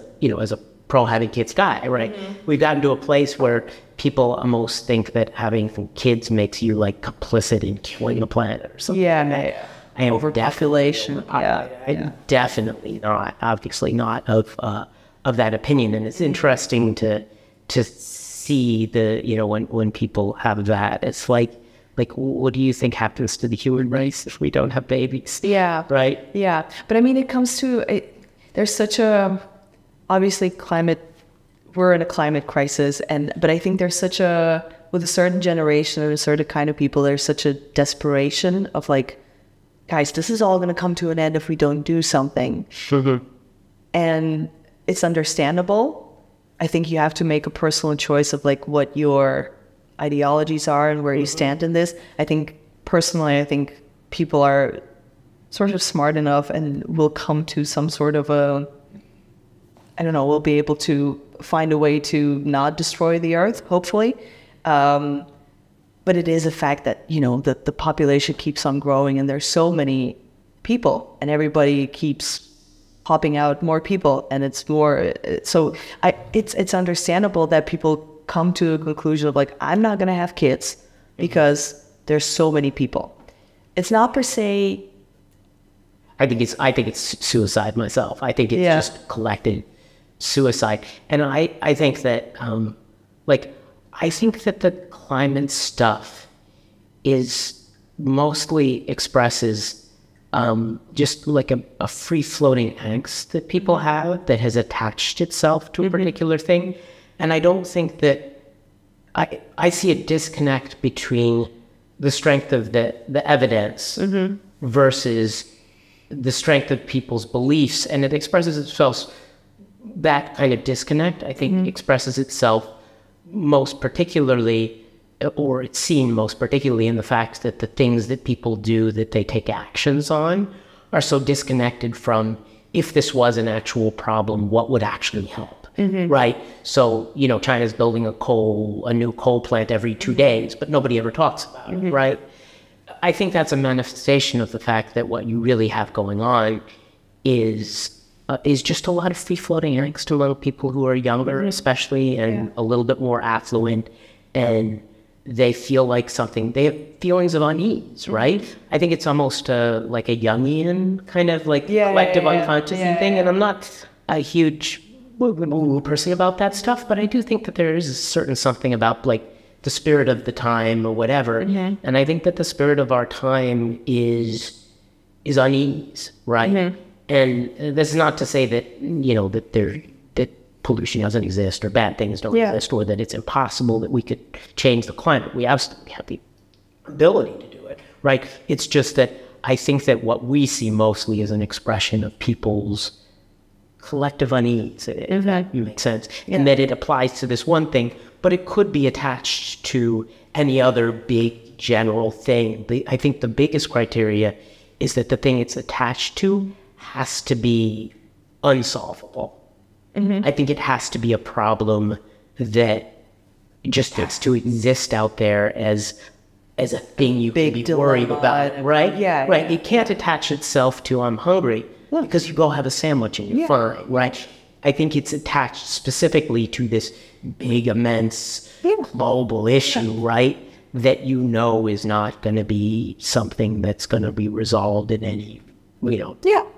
pro having kids guy, right? We've gotten to a place where people almost think that having kids makes you like complicit in killing the planet or something. I am overpopulation. I'm definitely not, obviously not of that opinion. And it's interesting to see when people have that. It's like, what do you think happens to the human race if we don't have babies? Right? Yeah. But I mean, it comes to there's such a, obviously we're in a climate crisis, but I think there's with a certain generation or a certain kind of people, there's such a desperation of like, guys, this is all going to come to an end if we don't do something. And it's understandable. I think you have to make a personal choice of like what your ideologies are and where you stand in this. I think people are sort of smart enough and will come to some sort of we'll be able to find a way to not destroy the earth, hopefully. But it is a fact that, the population keeps on growing and there's so many people and everybody keeps popping out more people, and it's more, so it's understandable that people come to a conclusion of like, I'm not going to have kids because there's so many people. It's not per se. I think it's suicide myself. I think it's just collective suicide. And I think that, I think that the climate stuff mostly expresses just like a free-floating angst that people have that has attached itself to a particular thing. And I don't think that I see a disconnect between the strength of the evidence versus the strength of people's beliefs. And it expresses itself, that kind of disconnect, I think, expresses itself most particularly, or it's seen most particularly in the fact that the things that people do that they take actions on are so disconnected from, if this was an actual problem, what would actually help, right? So, China's building a new coal plant every 2 days, but nobody ever talks about it, right? I think that's a manifestation of the fact that what you really have going on is just a lot of free-floating angst to a lot of people who are younger, especially, and a little bit more affluent, and they feel like they have feelings of unease, right? I think it's almost like a Jungian kind of like collective unconscious thing, and I'm not a huge person about that stuff, but I do think that there is a certain something about like the spirit of the time or whatever, and I think that the spirit of our time is unease, right? And that's not to say that, that pollution doesn't exist or bad things don't exist, or that it's impossible that we could change the climate. We absolutely have the ability to do it, right? It's just that I think that what we see mostly is an expression of people's collective unease, if that makes sense, and that it applies to this one thing, but it could be attached to any other big general thing. I think the biggest criteria is that the thing it's attached to has to be unsolvable. I think it has to be a problem that just has to exist out there as a thing you can be worried about, right? Right. It can't attach itself to I'm hungry because you go have a sandwich and you're fine, right? I think it's attached specifically to this big, immense global issue, right? That is not going to be something that's going to be resolved in any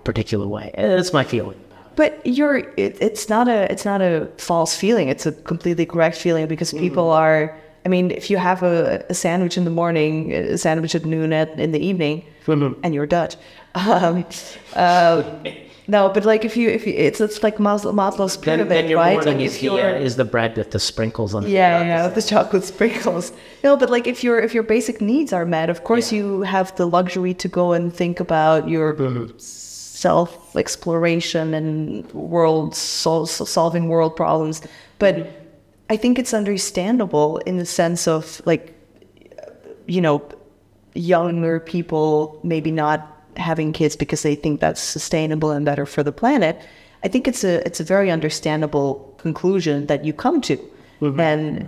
particular way. That's my feeling. But it's not a false feeling. It's a completely correct feeling because people are I mean, if you have a sandwich in the morning, a sandwich at noon, in the evening, and you're Dutch. No, but like if you it's like Maslow's pyramid, then your right? morning Like is the bread with the sprinkles on it. yeah, the chocolate sprinkles. No, but like if your basic needs are met, of course you have the luxury to go and think about your self-exploration and solving world problems. But I think it's understandable in the sense of like, you know, younger people maybe not having kids because they think that's sustainable and better for the planet. I think it's a very understandable conclusion that you come to. And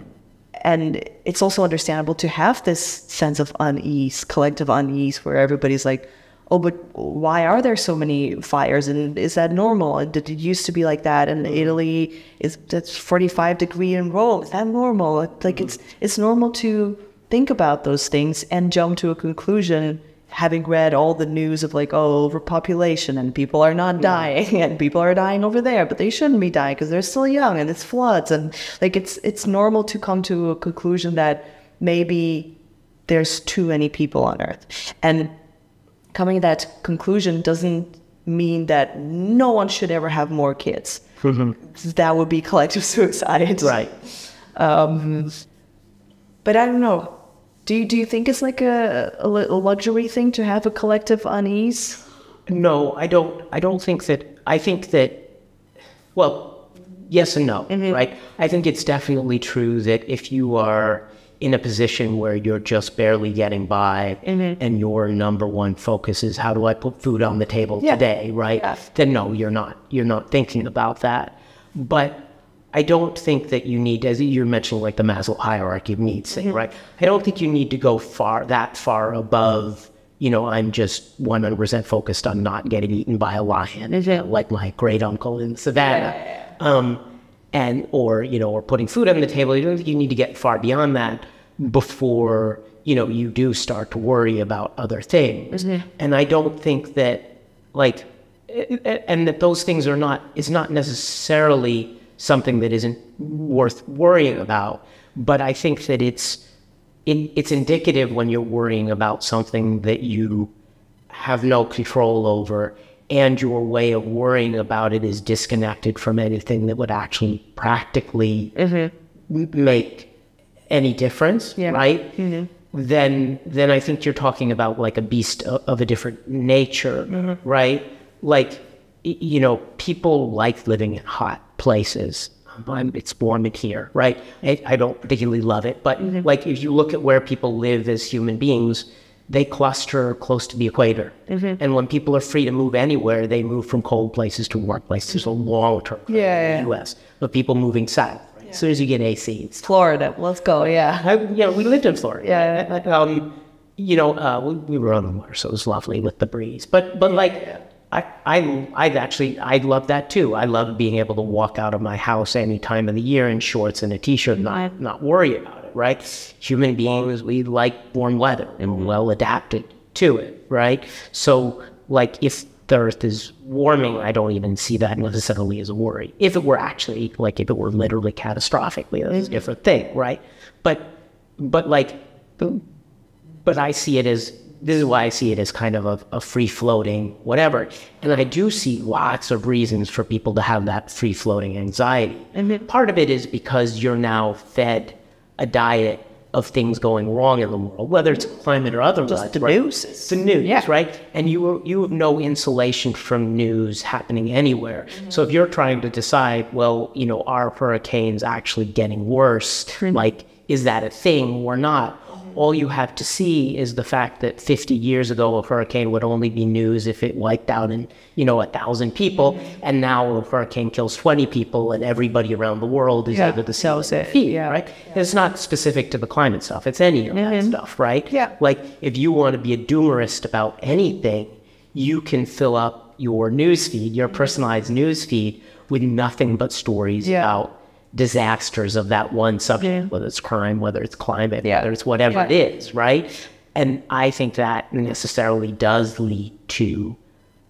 it's also understandable to have this sense of unease, collective unease, where everybody's like, oh, but why are there so many fires? And is that normal? And did it used to be like that? And Italy, that's 45 degrees in Rome. Is that normal? Like it's normal to think about those things and jump to a conclusion, having read all the news of like, oh, overpopulation and people are not dying and people are dying over there, but they shouldn't be dying because they're still young and it's floods. And like, it's normal to come to a conclusion that maybe there's too many people on Earth. And coming to that conclusion doesn't mean that no one should ever have more kids. That would be collective suicide. Right. But I don't know. Do you think it's like a luxury thing to have a collective unease? No, I don't think that. I think that, well, yes and no, right? I think it's definitely true that if you are in a position where you're just barely getting by and your number one focus is how do I put food on the table today, right? Then no, you're not thinking about that. But I don't think that you need, as you're mentioning, like the Maslow hierarchy of needs thing, right? I don't think you need to go that far above, you know, I'm just 100% focused on not getting eaten by a lion, like my great uncle in Savannah, or putting food on the table. You don't think you need to get far beyond that before, you know, you do start to worry about other things. And I don't think that, like, and that those things is not necessarily something that isn't worth worrying about, but I think that it's indicative when you're worrying about something that you have no control over, and your way of worrying about it is disconnected from anything that would actually practically make any difference, right? Then I think you're talking about like a beast of a different nature, right? Like, you know, people like living in hot places. It's warm in here, right? I don't particularly love it, but like if you look at where people live as human beings, they cluster close to the equator. And when people are free to move anywhere, they move from cold places to warm places. There's a long-term in the U.S. of people moving south. Right? As soon as you get AC, it's Florida. Let's go. We lived in Florida. We were on the water, so it was lovely with the breeze. But I love that too. I love being able to walk out of my house any time of the year in shorts and a t-shirt, not worry about it, right? Human beings, we like warm weather and well adapted to it, right? So like if the earth is warming, I don't even see that necessarily as a worry. If it were actually, like if it were literally catastrophically, that's a different thing, right? But I see it as, this is why I see it as kind of a free-floating whatever. And I do see lots of reasons for people to have that free-floating anxiety. And part of it is because you're now fed a diet of things going wrong in the world, whether it's climate or otherwise. Just the news. It's the news, right? And you have no insulation from news happening anywhere. So if you're trying to decide, well, you know, are hurricanes actually getting worse? Like, is that a thing or not? All you have to see is the fact that 50 years ago, a hurricane would only be news if it wiped out 1,000 people. And now a hurricane kills 20 people and everybody around the world is able to sell it, right? It's not specific to the climate stuff. It's any of that stuff, right? Like if you want to be a doomerist about anything, you can fill up your newsfeed, your personalized newsfeed, with nothing but stories about disasters of that one subject, whether it's crime, whether it's climate, whether it's whatever it is, right? And I think that necessarily does lead to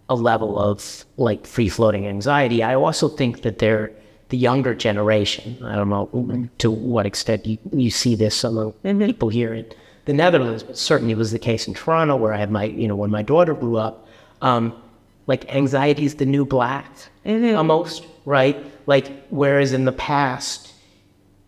a level of like free-floating anxiety. I also think that the younger generation, I don't know to what extent you see this among people here in the Netherlands, but certainly was the case in Toronto, where I had my, when my daughter grew up, like anxiety is the new black, almost, right? Like, whereas in the past,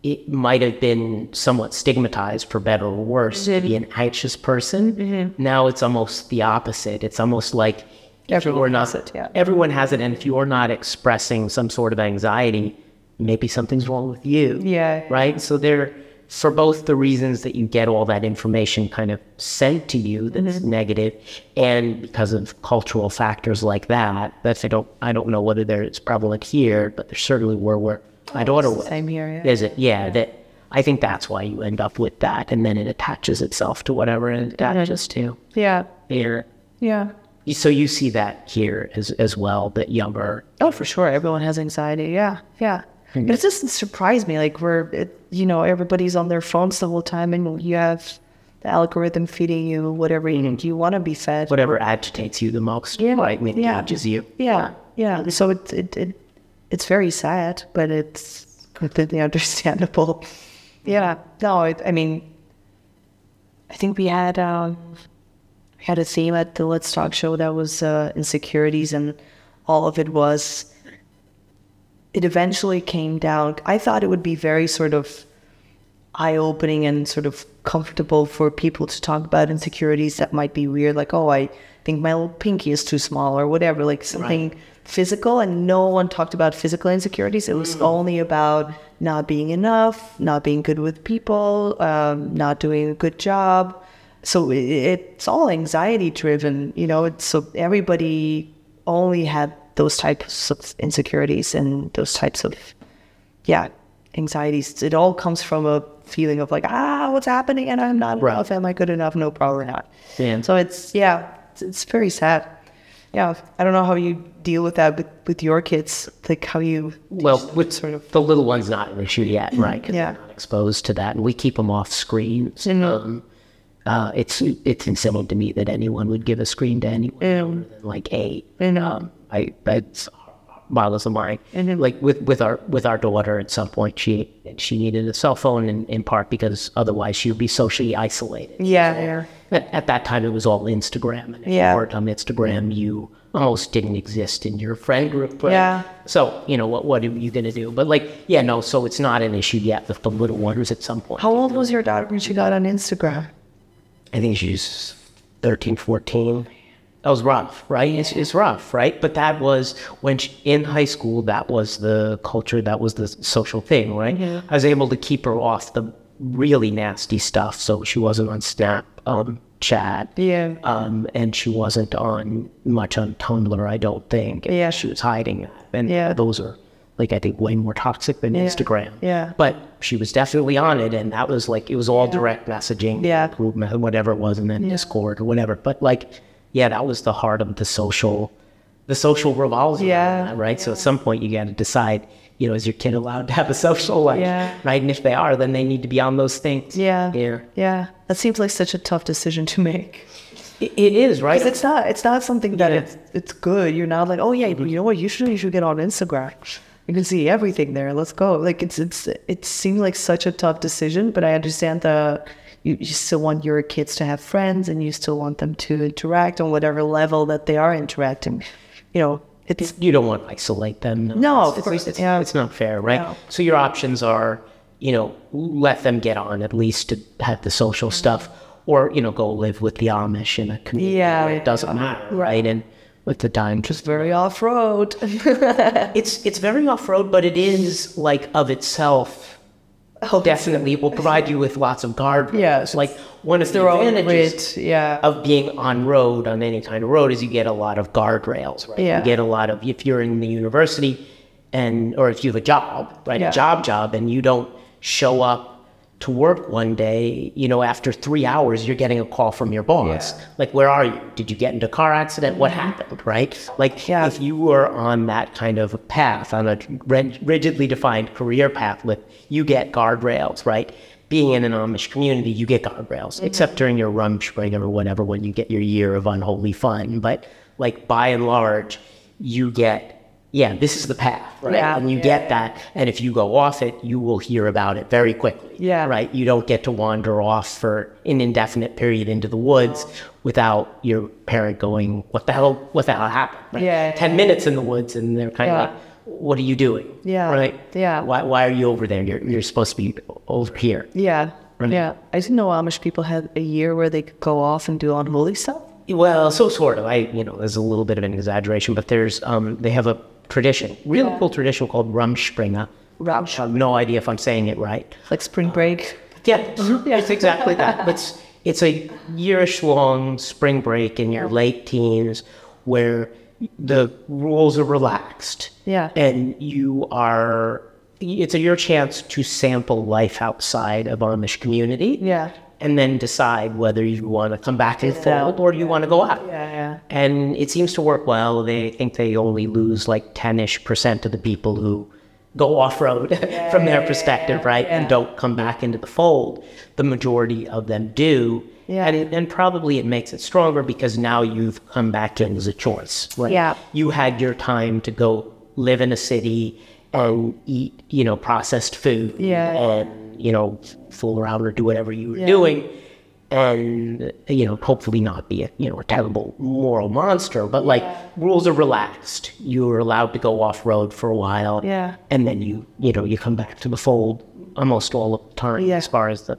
it might have been somewhat stigmatized, for better or worse, to be an anxious person. Now it's almost the opposite. It's almost like everyone has it. Yeah. Everyone has it, and if you're not expressing some sort of anxiety, maybe something's wrong with you. Yeah. Right? So they're, for both the reasons that you get all that information kind of sent to you that's negative, and because of cultural factors like that, I don't know whether it's prevalent here, but there certainly were where my daughter was. Same here, yeah. Is it? Yeah, that I think that's why you end up with that, and then it attaches itself to whatever it attaches to. Yeah. Here. Yeah. So you see that here as well, that younger. Oh, for sure. Everyone has anxiety. Yeah. Yeah. But it doesn't surprise me. Like, everybody's on their phones the whole time, and you have the algorithm feeding you whatever you want to be fed. Whatever agitates you the most, right? Engages you. Yeah. Yeah. So it's very sad, but it's completely understandable. Yeah. No, I mean, I think we had a theme at the Let's Talk show that was insecurities, and all of it was, it eventually came down. I thought it would be very sort of eye-opening and sort of comfortable for people to talk about insecurities that might be weird, like, oh, I think my little pinky is too small or whatever, like something physical, and no one talked about physical insecurities. It was only about not being enough, not being good with people, not doing a good job. So it's all anxiety driven, so everybody only had those types of insecurities and those types of, anxieties. It all comes from a feeling of like, what's happening, and I'm not enough, am I good enough? No, probably not. Yeah. So it's very sad. Yeah, I don't know how you deal with that with your kids, like how you... Well, with sort of the little one's not an issue yet, right? Because they're not exposed to that, and we keep them off screens. It's insane to me that anyone would give a screen to anyone older than like 8. That's boggles the mind. Like with our daughter, at some point she needed a cell phone in part because otherwise she would be socially isolated. Yeah. At that time it was all Instagram, and if you weren't on Instagram, you almost didn't exist in your friend group. Right? Yeah. So what are you gonna do? But so it's not an issue yet with the little ones at some point. How old was your daughter when she got on Instagram? I think she's 13, 14. That was rough, right? It's rough, right? But that was when in high school, that was the culture, that was the social thing, right? I was able to keep her off the really nasty stuff, so she wasn't on Snap, Chat, and she wasn't much on Tumblr, I don't think. Yeah, she was hiding that, and those are, like, I think way more toxic than Instagram. Yeah, but she was definitely on it, and that was like, it was all direct messaging, whatever it was, and then Discord or whatever. But that was the heart of the social revolves around that, right? So at some point you got to decide, is your kid allowed to have a social life, right? And if they are, then they need to be on those things. Yeah. That seems like such a tough decision to make. It is, right? Because it's not something that it's good. You're not like, oh yeah, you know what? You should get on Instagram. You can see everything there. Let's go. Like it seemed like such a tough decision, but I understand you still want your kids to have friends, and you still want them to interact on whatever level that they are interacting. You don't want to isolate them. No, of course. It's not fair, right? No. So your options are, let them get on at least to have the social stuff, or, go live with the Amish in a community where it doesn't matter, right? And with the time, just very off-road. It's very off-road, but it is like of itself. Definitely will provide you with lots of guardrails. Yes. Like one of the advantages of being on any kind of road is you get a lot of guardrails, right? You get a lot of, if you're in the university or if you have a job, right? A job, and you don't show up to work one day, after 3 hours, you're getting a call from your boss. Like, where are you? Did you get into a car accident? What happened, right? Like, if you were on that kind of a path, on a rigidly defined career path, you get guardrails, right? Being in an Amish community, you get guardrails, except during your Rumspringa or whatever, when you get your year of unholy fun. But, by and large, you get yeah, this is the path, right? Yeah. And you get that. And if you go off it, you will hear about it very quickly. Yeah. Right? You don't get to wander off for an indefinite period into the woods without your parent going, what the hell happened? Right? Yeah. 10 minutes in the woods and they're kind of like, what are you doing? Yeah. Right? Yeah. Why are you over there? You're supposed to be over here. Yeah. Right. Yeah. I didn't know Amish people had a year where they could go off and do unholy stuff. Well, so sort of. There's a little bit of an exaggeration, but there's they have a tradition, really cool tradition called Rumspringa. I have no idea if I'm saying it right. Like spring break. Yeah, it's exactly that. It's a yearish long spring break in your late teens where the rules are relaxed. Yeah. And it's your chance to sample life outside of Amish community. Yeah. And then decide whether you want to come back and fold or you want to go out. Yeah. And it seems to work well. They think they only lose like 10-ish% of the people who go off-road from their perspective, right? Yeah. And don't come back into the fold. The majority of them do. Yeah. And probably it makes it stronger because now you've come back in as a choice. Right? Yeah. You had your time to go live in a city and eat, processed food. Yeah. And, fool around or do whatever you were doing. And, hopefully not be a terrible moral monster, but rules are relaxed. You're allowed to go off road for a while. Yeah. And then you come back to the fold almost all the time as far as I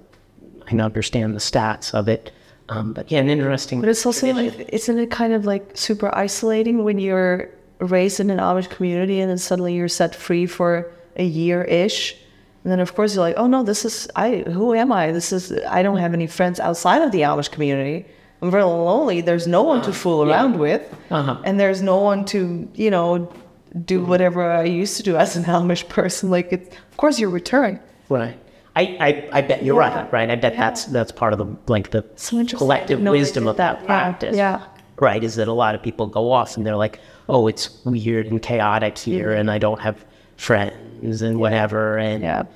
can understand the stats of it. But yeah, an interesting. But it's also isn't it kind of like super isolating when you're raised in an Amish community and then suddenly you're set free for a year-ish? And then, of course, you're like, oh, no, who am I? I don't have any friends outside of the Amish community. I'm very lonely. There's no one to fool around with. And there's no one to, do whatever I used to do as an Amish person. Of course, you return. Right. I bet you're right. I bet that's part of the collective wisdom of that practice. Yeah. Right, is that a lot of people go off and they're like, oh, it's weird and chaotic here and I don't have friends and whatever, and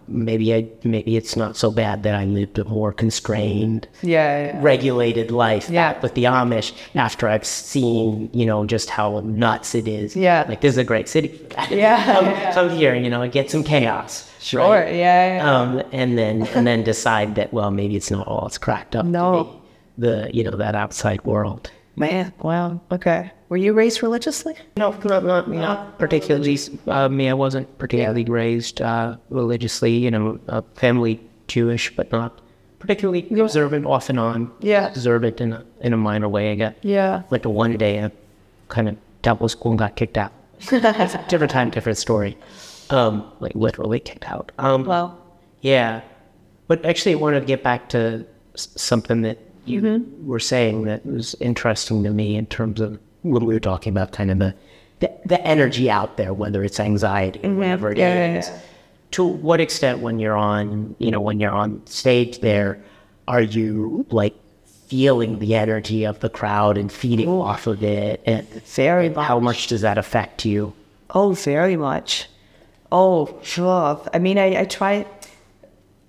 maybe it's not so bad that I lived a more constrained, regulated life with the Amish after I've seen, just how nuts it is. Yeah. This is a great city for that. Come here, and get some chaos. Sure. Right? Yeah. And then decide that, well, maybe it's not all it's cracked up to be, that outside world. Man, wow. Okay. Were you raised religiously? No, not particularly. I wasn't particularly raised religiously. Family Jewish, but not particularly observant. Off and on. Yeah. Observant in a minor way. I got. Yeah. Went to one day, I kind of double school and got kicked out. Different time, different story. Literally kicked out. Wow. Yeah, but actually, I wanted to get back to something that you were saying that was interesting to me in terms of when we were talking about kind of the energy out there, whether it's anxiety or whatever it is. Yeah. To what extent, when you're on stage there, are you feeling the energy of the crowd and feeding off of it? And very much. How much does that affect you? Oh, very much. Oh, sure. I mean, I try.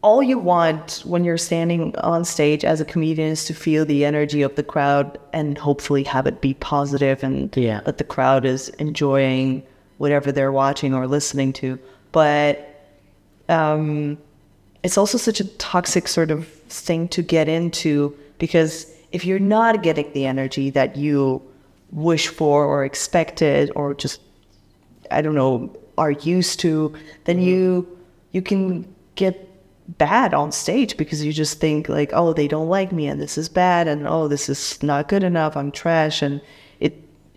All you want when you're standing on stage as a comedian is to feel the energy of the crowd and hopefully have it be positive and that the crowd is enjoying whatever they're watching or listening to. But it's also such a toxic sort of thing to get into, because if you're not getting the energy that you wish for or expected or just, I don't know, are used to, then you can get bad on stage because you just think oh, they don't like me and this is bad and oh, this is not good enough, I'm trash, and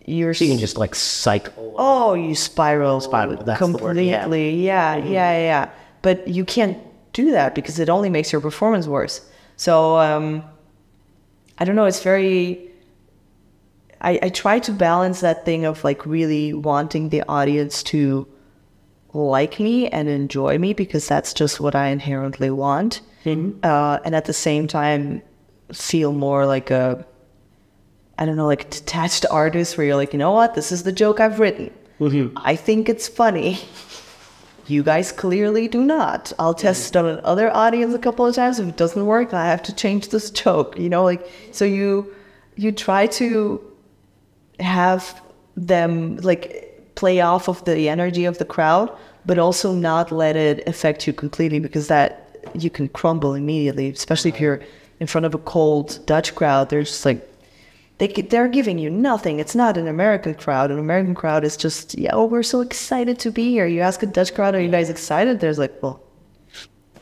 you can just cycle. Oh, you spiral that's completely. The word, Yeah. But you can't do that because it only makes your performance worse. So I don't know, it's very I try to balance that thing of really wanting the audience to like me and enjoy me, because that's just what I inherently want. And at the same time feel more like a detached artist where you're like, you know what, this is the joke I've written. I think it's funny. You guys clearly do not. I'll test it on another audience a couple of times. If it doesn't work, I have to change this joke. So you try to have them play off of the energy of the crowd, but also not let it affect you completely, because that you can crumble immediately, especially if you're in front of a cold Dutch crowd. They're just like, they're giving you nothing. It's not an American crowd. An American crowd is just, yeah, oh, we're so excited to be here. You ask a Dutch crowd, are you guys excited? There's like, well,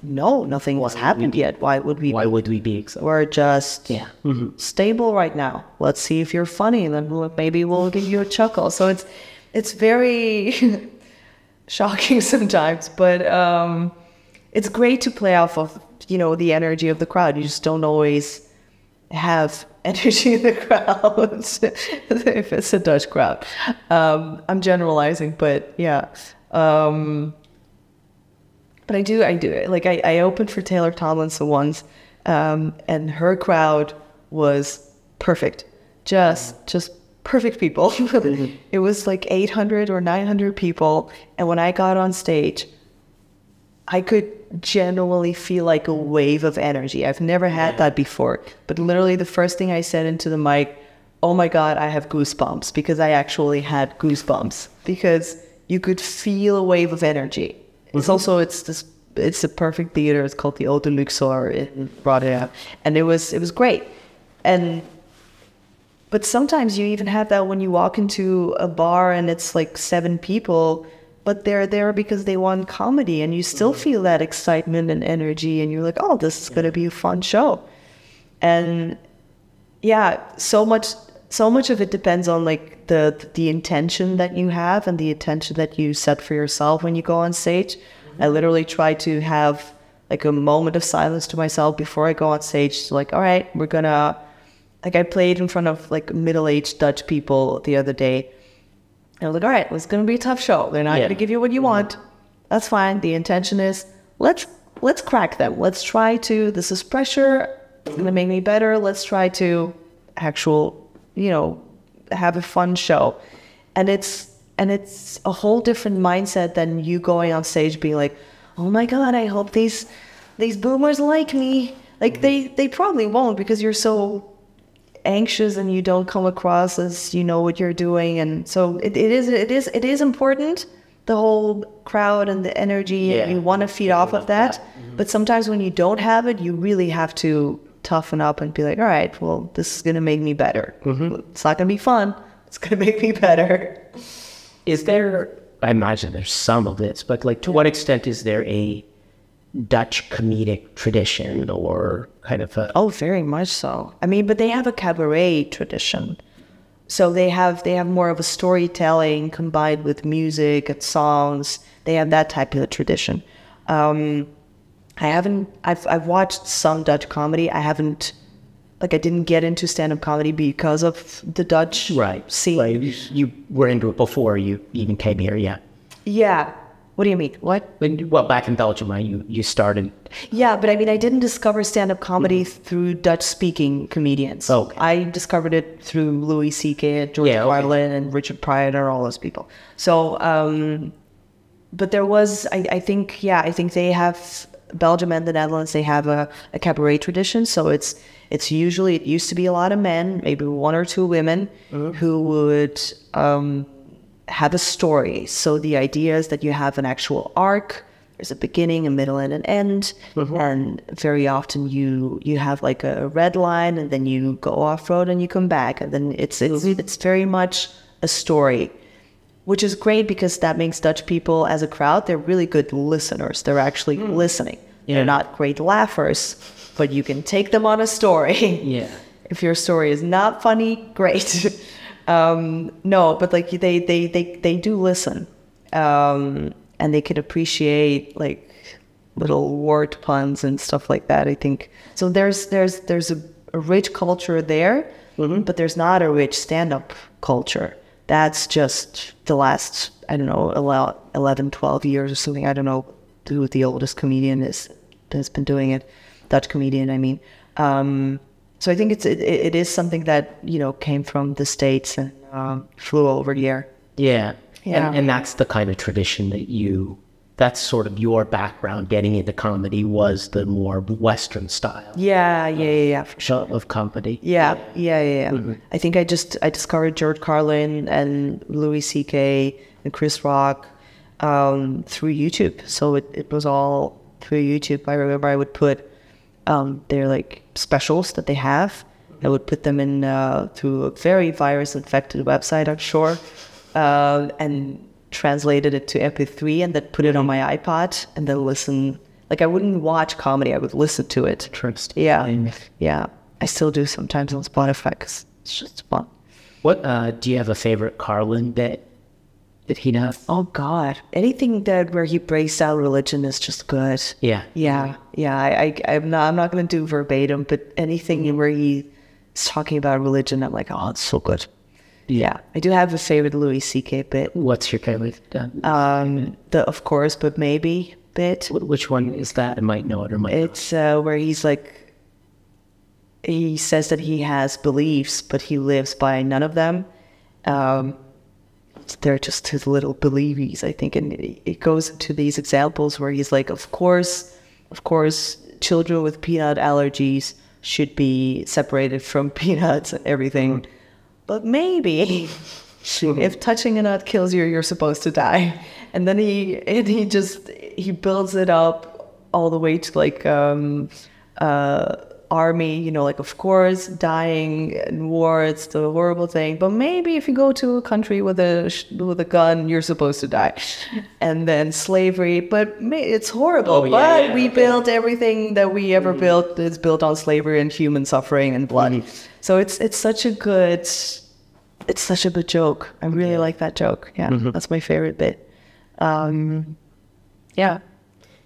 no, nothing has happened yet. Why would we be excited? We're just stable right now. Let's see if you're funny, and then maybe we'll give you a chuckle. So it's very shocking sometimes, but it's great to play off of, the energy of the crowd. You just don't always have energy in the crowd if it's a Dutch crowd. I'm generalizing, but yeah. But I do it. Like I opened for Taylor Tomlinson once, and her crowd was perfect. Just perfect people. It was like 800 or 900 people. And when I got on stage, I could genuinely feel like a wave of energy. I've never had that before. But literally the first thing I said into the mic, oh my God, I have goosebumps, because I actually had goosebumps, because you could feel a wave of energy. It's also, it's a perfect theater. It's called the Eau de Luxor in Rotterdam. And it was great. But sometimes you even have that when you walk into a bar and it's like 7 people, but they're there because they want comedy, and you still feel that excitement and energy, and you're like, oh, this is going to be a fun show. And yeah, so much of it depends on like the intention that you have and the intention that you set for yourself when you go on stage. I literally try to have like a moment of silence to myself before I go on stage. So like, all right, we're gonna, like I played in front of like middle-aged Dutch people the other day. And I was like, all right, it's gonna be a tough show. They're not gonna give you what you want. That's fine. The intention is let's crack them. Let's try to, this is pressure. It's gonna make me better. Let's try to have a fun show. And it's a whole different mindset than you going on stage being like, oh my God, I hope these boomers like me. Like they probably won't, because you're so anxious and you don't come across as you know what you're doing. And so it is important, the whole crowd and the energy, and you want to feed off of that. But sometimes when you don't have it, you really have to toughen up and be like, all right, well, this is going to make me better. It's not going to be fun. It's going to make me better. Is there, I imagine there's some of this, but like to what extent is there a Dutch comedic tradition or kind of a... Oh, very much so. I mean, but they have a cabaret tradition. So they have more of a storytelling combined with music and songs. They have that type of tradition. I've watched some Dutch comedy. I didn't get into stand-up comedy because of the Dutch scene. Right. You were into it before you even came here, yeah. Yeah. What do you mean? What? Well, back in Belgium, right? You started... Yeah, but I mean, I didn't discover stand-up comedy through Dutch-speaking comedians. Okay. I discovered it through Louis C.K. and George Carlin and Richard Pryor, all those people. So, but there was, I think they have... Belgium and the Netherlands, they have a cabaret tradition. So it used to be a lot of men, maybe 1 or 2 women, who would have a story. So the idea is that you have an actual arc. There's a beginning, a middle, and an end. And very often you have like a red line, and then you go off-road and you come back. And then it's very much a story, which is great because that makes Dutch people as a crowd, they're really good listeners. They're actually listening. Yeah. They're not great laughers, but you can take them on a story. Yeah. If your story is not funny, great. No, but like they do listen. And they can appreciate like little word puns and stuff like that, I think. So there's a rich culture there, but there's not a rich stand-up culture. That's just the last, I don't know, 11, 12 years or something. I don't know who the oldest comedian is that's been doing it. Dutch comedian, I mean. So I think it is something that, came from the States and flew over here. Yeah. And that's the kind of tradition that's sort of your background getting into comedy, was the more Western style. Yeah. For sure. Of comedy. Yeah. I think I discovered George Carlin and Louis C.K. and Chris Rock through YouTube. So it was all through YouTube. I remember I would put their like specials that they have. I would put them in through a very virus-infected website, I'm sure, and translated it to MP3 and then put it on my iPod and then listen. Like I wouldn't watch comedy, I would listen to it. Interesting. Yeah. I still do sometimes on Spotify because it's just fun. What do you have a favorite Carlin bit that he does? Oh God, anything that where he breaks down religion is just good. Yeah. I'm not going to do verbatim, but anything where he's talking about religion, I'm like, oh, it's so good. Yeah, I do have a favorite Louis C.K. bit. What's your favorite? The of course, but maybe bit. Which one is that? I might know it or might not. It's where he's like, he says that he has beliefs, but he lives by none of them. They're just his little believies, I think. And it goes into these examples where he's like, of course, children with peanut allergies should be separated from peanuts and everything. But maybe if touching a nut kills you, you're supposed to die. And then he builds it up all the way to like army, you know, like of course dying in war, it's the horrible thing, but maybe if you go to a country with a gun, you're supposed to die. And then slavery, but it's horrible. We built everything that we ever built is built on slavery and human suffering and blood. So it's such a good joke. I really like that joke. Yeah, that's my favorite bit. Yeah.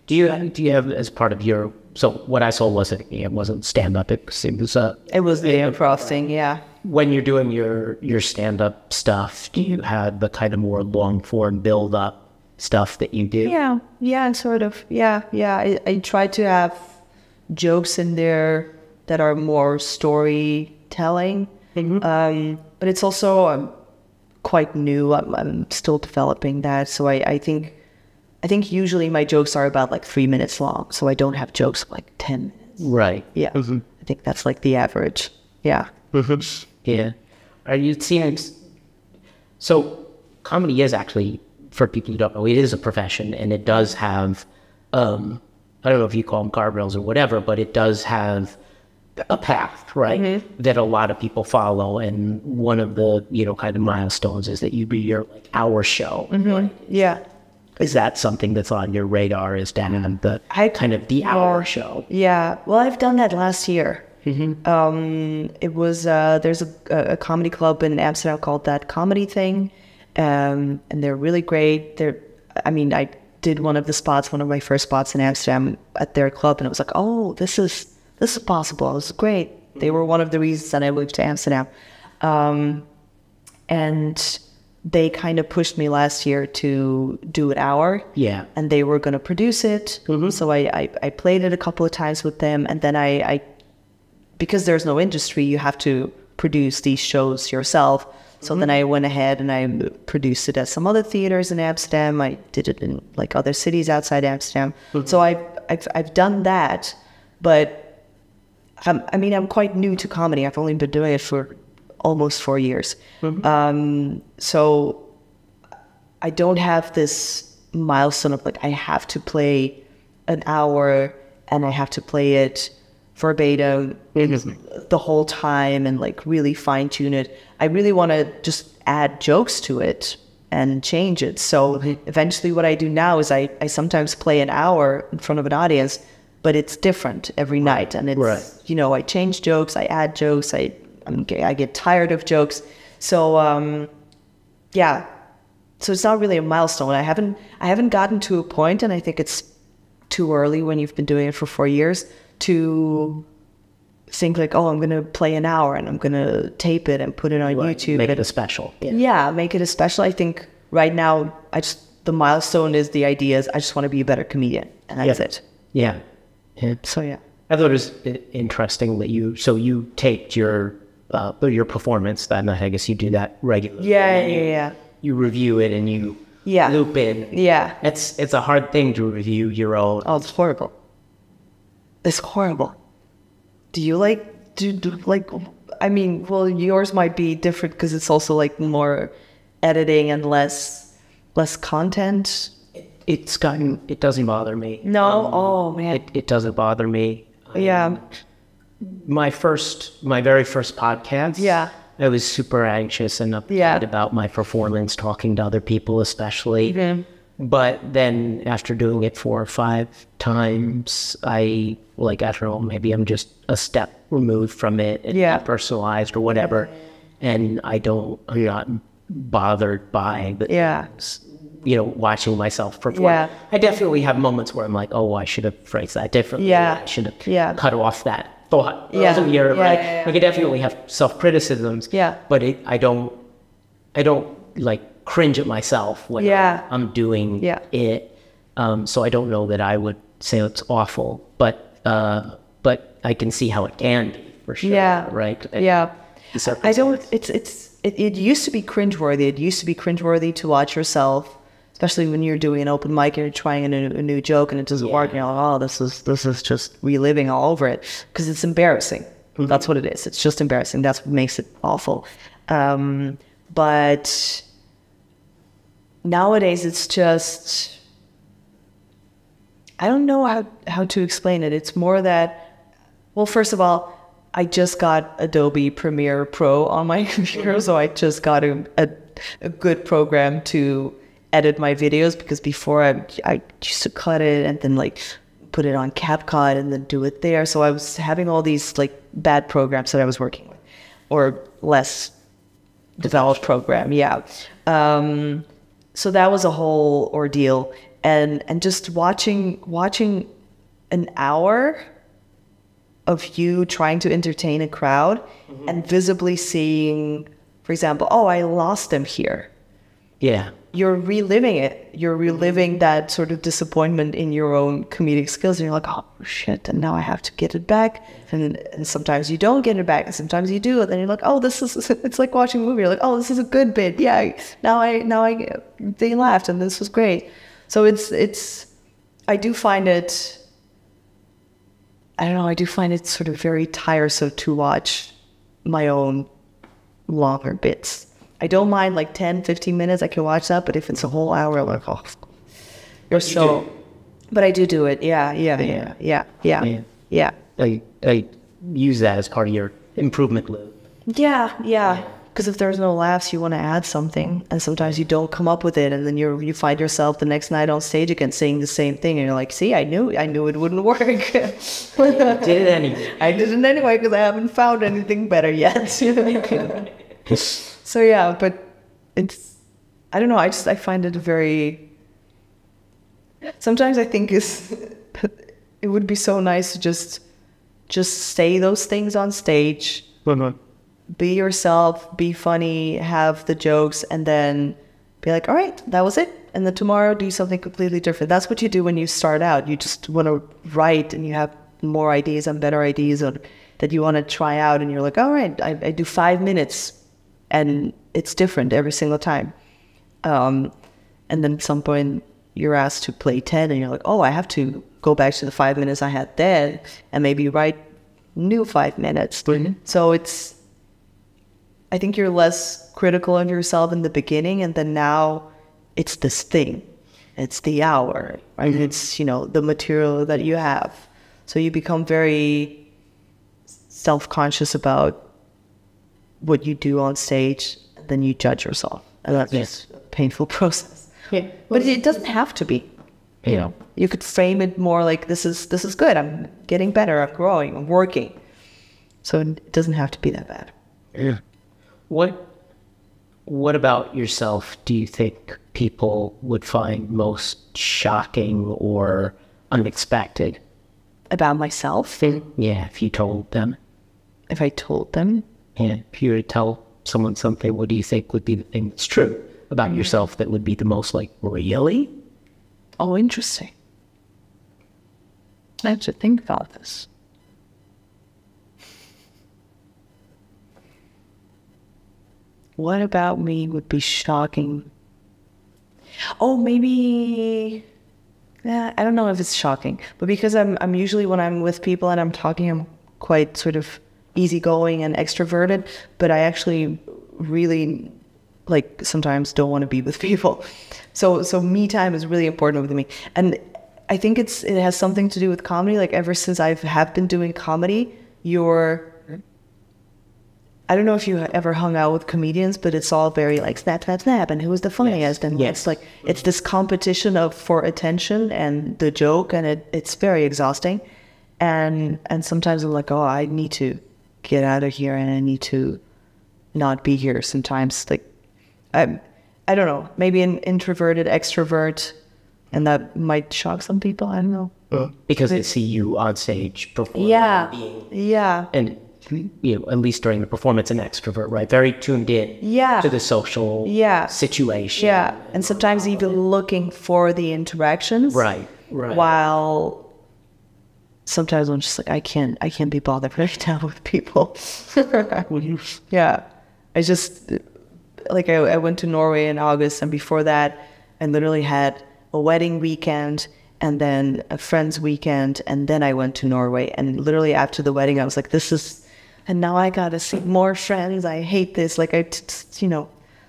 Do you have as part of your, so what I saw wasn't stand up. It was it was the improv thing. Yeah. When you're doing your stand up stuff, do you have the kind of more long form build up stuff that you do? Yeah, sort of. Yeah. I try to have jokes in there that are more storytelling. But it's also quite new. I'm still developing that. So I think usually my jokes are about like 3 minutes long. So I don't have jokes of like 10 minutes. Right. Yeah. I think that's like the average. Yeah. Yeah. Are you seeing? So comedy is actually, for people who don't know, it is a profession, and it does have, I don't know if you call them guardrails or whatever, but it does have a path, right? That a lot of people follow, and one of the kind of milestones is that you do your like hour show. Right? Yeah. Is that something that's on your radar? Is down the hour show? Yeah. Well, I've done that last year. It was there's a comedy club in Amsterdam called That Comedy Thing, and they're really great. I did one of my first spots in Amsterdam at their club, and it was like, oh, this is possible. It was great. They were one of the reasons that I moved to Amsterdam, and they kind of pushed me last year to do an hour. Yeah. And they were going to produce it. So I played it a couple of times with them, and then I because there's no industry, you have to produce these shows yourself. So then I went ahead and I produced it at some other theaters in Amsterdam. I did it in like other cities outside Amsterdam. So I've done that, but I'm quite new to comedy. I've only been doing it for almost 4 years. So I don't have this milestone of like, I have to play an hour and I have to play it verbatim the whole time and like really fine tune it. I really want to just add jokes to it and change it. So eventually what I do now is I sometimes play an hour in front of an audience, but it's different every night. And it's, I change jokes, I add jokes, I get tired of jokes. So, so it's not really a milestone. I haven't gotten to a point, and I think it's too early when you've been doing it for 4 years to think like, oh, I'm going to play an hour and I'm going to tape it and put it on YouTube. Make it a special. Yeah, make it a special. I think right now, the milestone is the idea is I just want to be a better comedian, and that's it. Yeah. So, yeah. I thought it was interesting that you taped your performance that night. I guess you do that regularly. Yeah. You review it and you loop in. Yeah. It's a hard thing to review your own. Oh, it's horrible. It's horrible. Do you well, yours might be different because it's also like more editing and less less content? It doesn't bother me. No? Oh, man. It doesn't bother me. Yeah. My very first podcast. Yeah. I was super anxious and upset about my performance, talking to other people especially. Mm-hmm. But then after doing it 4 or 5 times, I, like, I don't know, maybe I'm just a step removed from it and not personalized or whatever. And I'm not bothered by the, you know, watching myself perform. Yeah. I definitely have moments where I'm like, oh, I should have phrased that differently. Yeah. I should have cut off that thought Yeah. earlier, right? Yeah. Like, I definitely have self-criticisms. Yeah. But I don't like cringe at myself when I'm doing it. So I don't know that I would say it's awful, but I can see how it can be for sure. Yeah. Right. Yeah. I don't. It used to be cringeworthy. It used to be cringeworthy to watch yourself, especially when you're doing an open mic and you're trying a new joke and it doesn't work. And you're like, oh, this is just reliving all over it because it's embarrassing. Mm-hmm. That's what it is. It's just embarrassing. That's what makes it awful. But nowadays it's just, I don't know how to explain it. It's more that, well, first of all, I just got Adobe Premiere Pro on my computer, so I just got a good program to edit my videos, because before I used to cut it and then like put it on CapCut and then do it there. So I was having all these like bad programs that I was working with, or less developed program. Yeah. So that was a whole ordeal, and just watching an hour of you trying to entertain a crowd and visibly seeing, for example, oh, I lost them here. Yeah. You're reliving it. You're reliving that sort of disappointment in your own comedic skills. And you're like, oh, shit, and now I have to get it back. And sometimes you don't get it back, and sometimes you do. And then you're like, oh, it's like watching a movie. You're like, oh, this is a good bit. Yeah, they laughed, and this was great. So I do find it, I don't know, I do find it sort of very tiresome to watch my own longer bits. I don't mind like 10, 15 minutes, I can watch that, but if it's a whole hour, I'm like, oh, you're so... But I do it, yeah. I use that as part of your improvement loop. Yeah. Because if there's no laughs, you want to add something, and sometimes you don't come up with it, and then you find yourself the next night on stage again saying the same thing, and you're like, see, I knew it wouldn't work. I did it anyway. I did it anyway because I haven't found anything better yet. So yeah, but it's, I don't know, I find it very, sometimes I think it would be so nice to just say those things on stage. Be yourself, be funny, have the jokes, and then be like, all right, that was it. And then tomorrow do something completely different. That's what you do when you start out. You just want to write, and you have more ideas and better ideas that you want to try out. And you're like, all right, I do 5 minutes, and it's different every single time. And then at some point you're asked to play 10, and you're like, oh, I have to go back to the 5 minutes I had then and maybe write new 5 minutes. Mm-hmm. So I think you're less critical of yourself in the beginning, and then now it's this thing. It's the hour, right? Mm-hmm. It's, the material that you have. So you become very self-conscious about what you do on stage, and then you judge yourself. And that's just a painful process. Yeah. But it doesn't have to be. You could frame it more like, this is good. I'm getting better. I'm growing. I'm working. So it doesn't have to be that bad. Yeah. What about yourself do you think people would find most shocking or unexpected? About myself? Yeah, if you told them. If I told them? Yeah, if you were to tell someone something, what do you think would be the thing that's true about yourself that would be the most like, really? Oh, interesting. I have to think about this. What about me would be shocking? Oh, maybe... I don't know if it's shocking, but because I'm usually, when I'm with people and I'm talking, I'm quite sort of easygoing and extroverted, but I actually really like sometimes don't want to be with people. So me time is really important with me. And I think it has something to do with comedy. Like ever since I have been doing comedy, I don't know if you ever hung out with comedians, but it's all very like snap, snap, snap, and who was the funniest? And it's like, it's this competition for attention and the joke, and it's very exhausting. And sometimes I'm like, oh, I need to get out of here and I need to not be here sometimes. Like, I don't know, maybe an introverted extrovert, and that might shock some people, I don't know. Because they see you on stage performing. Yeah. And at least during the performance, an extrovert, right? Very tuned in to the social situation. Yeah, and sometimes even looking for the interactions. Right. While sometimes I'm just like, I can't be bothered right now with people. Yeah. I just, like I went to Norway in August, and before that, I literally had a wedding weekend and then a friend's weekend, and then I went to Norway. And literally after the wedding, I was like, and now I gotta see more friends. I hate this. Like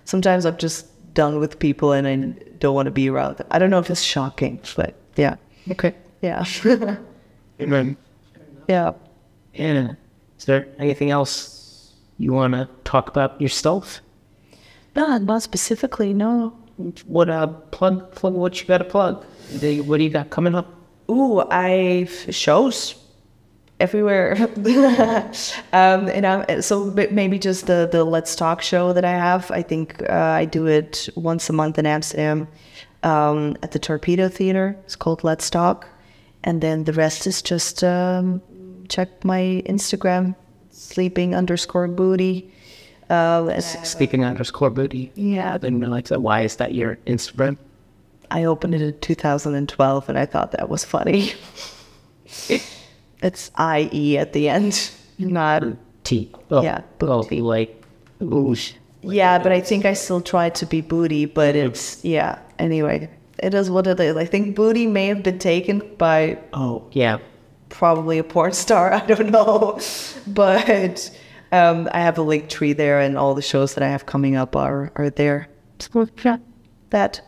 sometimes I'm just done with people and I don't want to be around them. I don't know if it's shocking, but yeah. Okay. Yeah. Amen. Yeah. Anna, is there anything else you want to talk about yourself? No, not specifically, no. What plug what you got to plug? What do you got coming up? Ooh, I've shows everywhere. So maybe just the Let's Talk show that I have. I think I do it once a month in Amsterdam at the Torpedo Theater. It's called Let's Talk. And then the rest is just check my Instagram, sleeping_booty. Sleeping_booty. Yeah. I didn't realize that. Why is that your Instagram? I opened it in 2012 and I thought that was funny. It's IE at the end, not T. Oh, yeah, booty. Like, oosh. Yeah, but I think I still try to be booty, but it's, yeah. Anyway, it is what it is. I think booty may have been taken by, probably a porn star. I don't know. But I have a link tree there, and all the shows that I have coming up are there. So, yeah, that.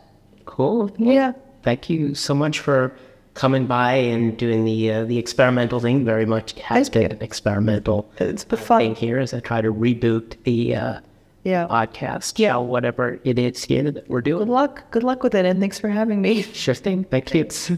Cool. Yeah. Thank you so much for coming by and doing the experimental thing. Very much has been an experimental thing here as I try to reboot the podcast. Yeah, whatever it is here that we're doing. Good luck with it, and thanks for having me. Sure thing. Thank you.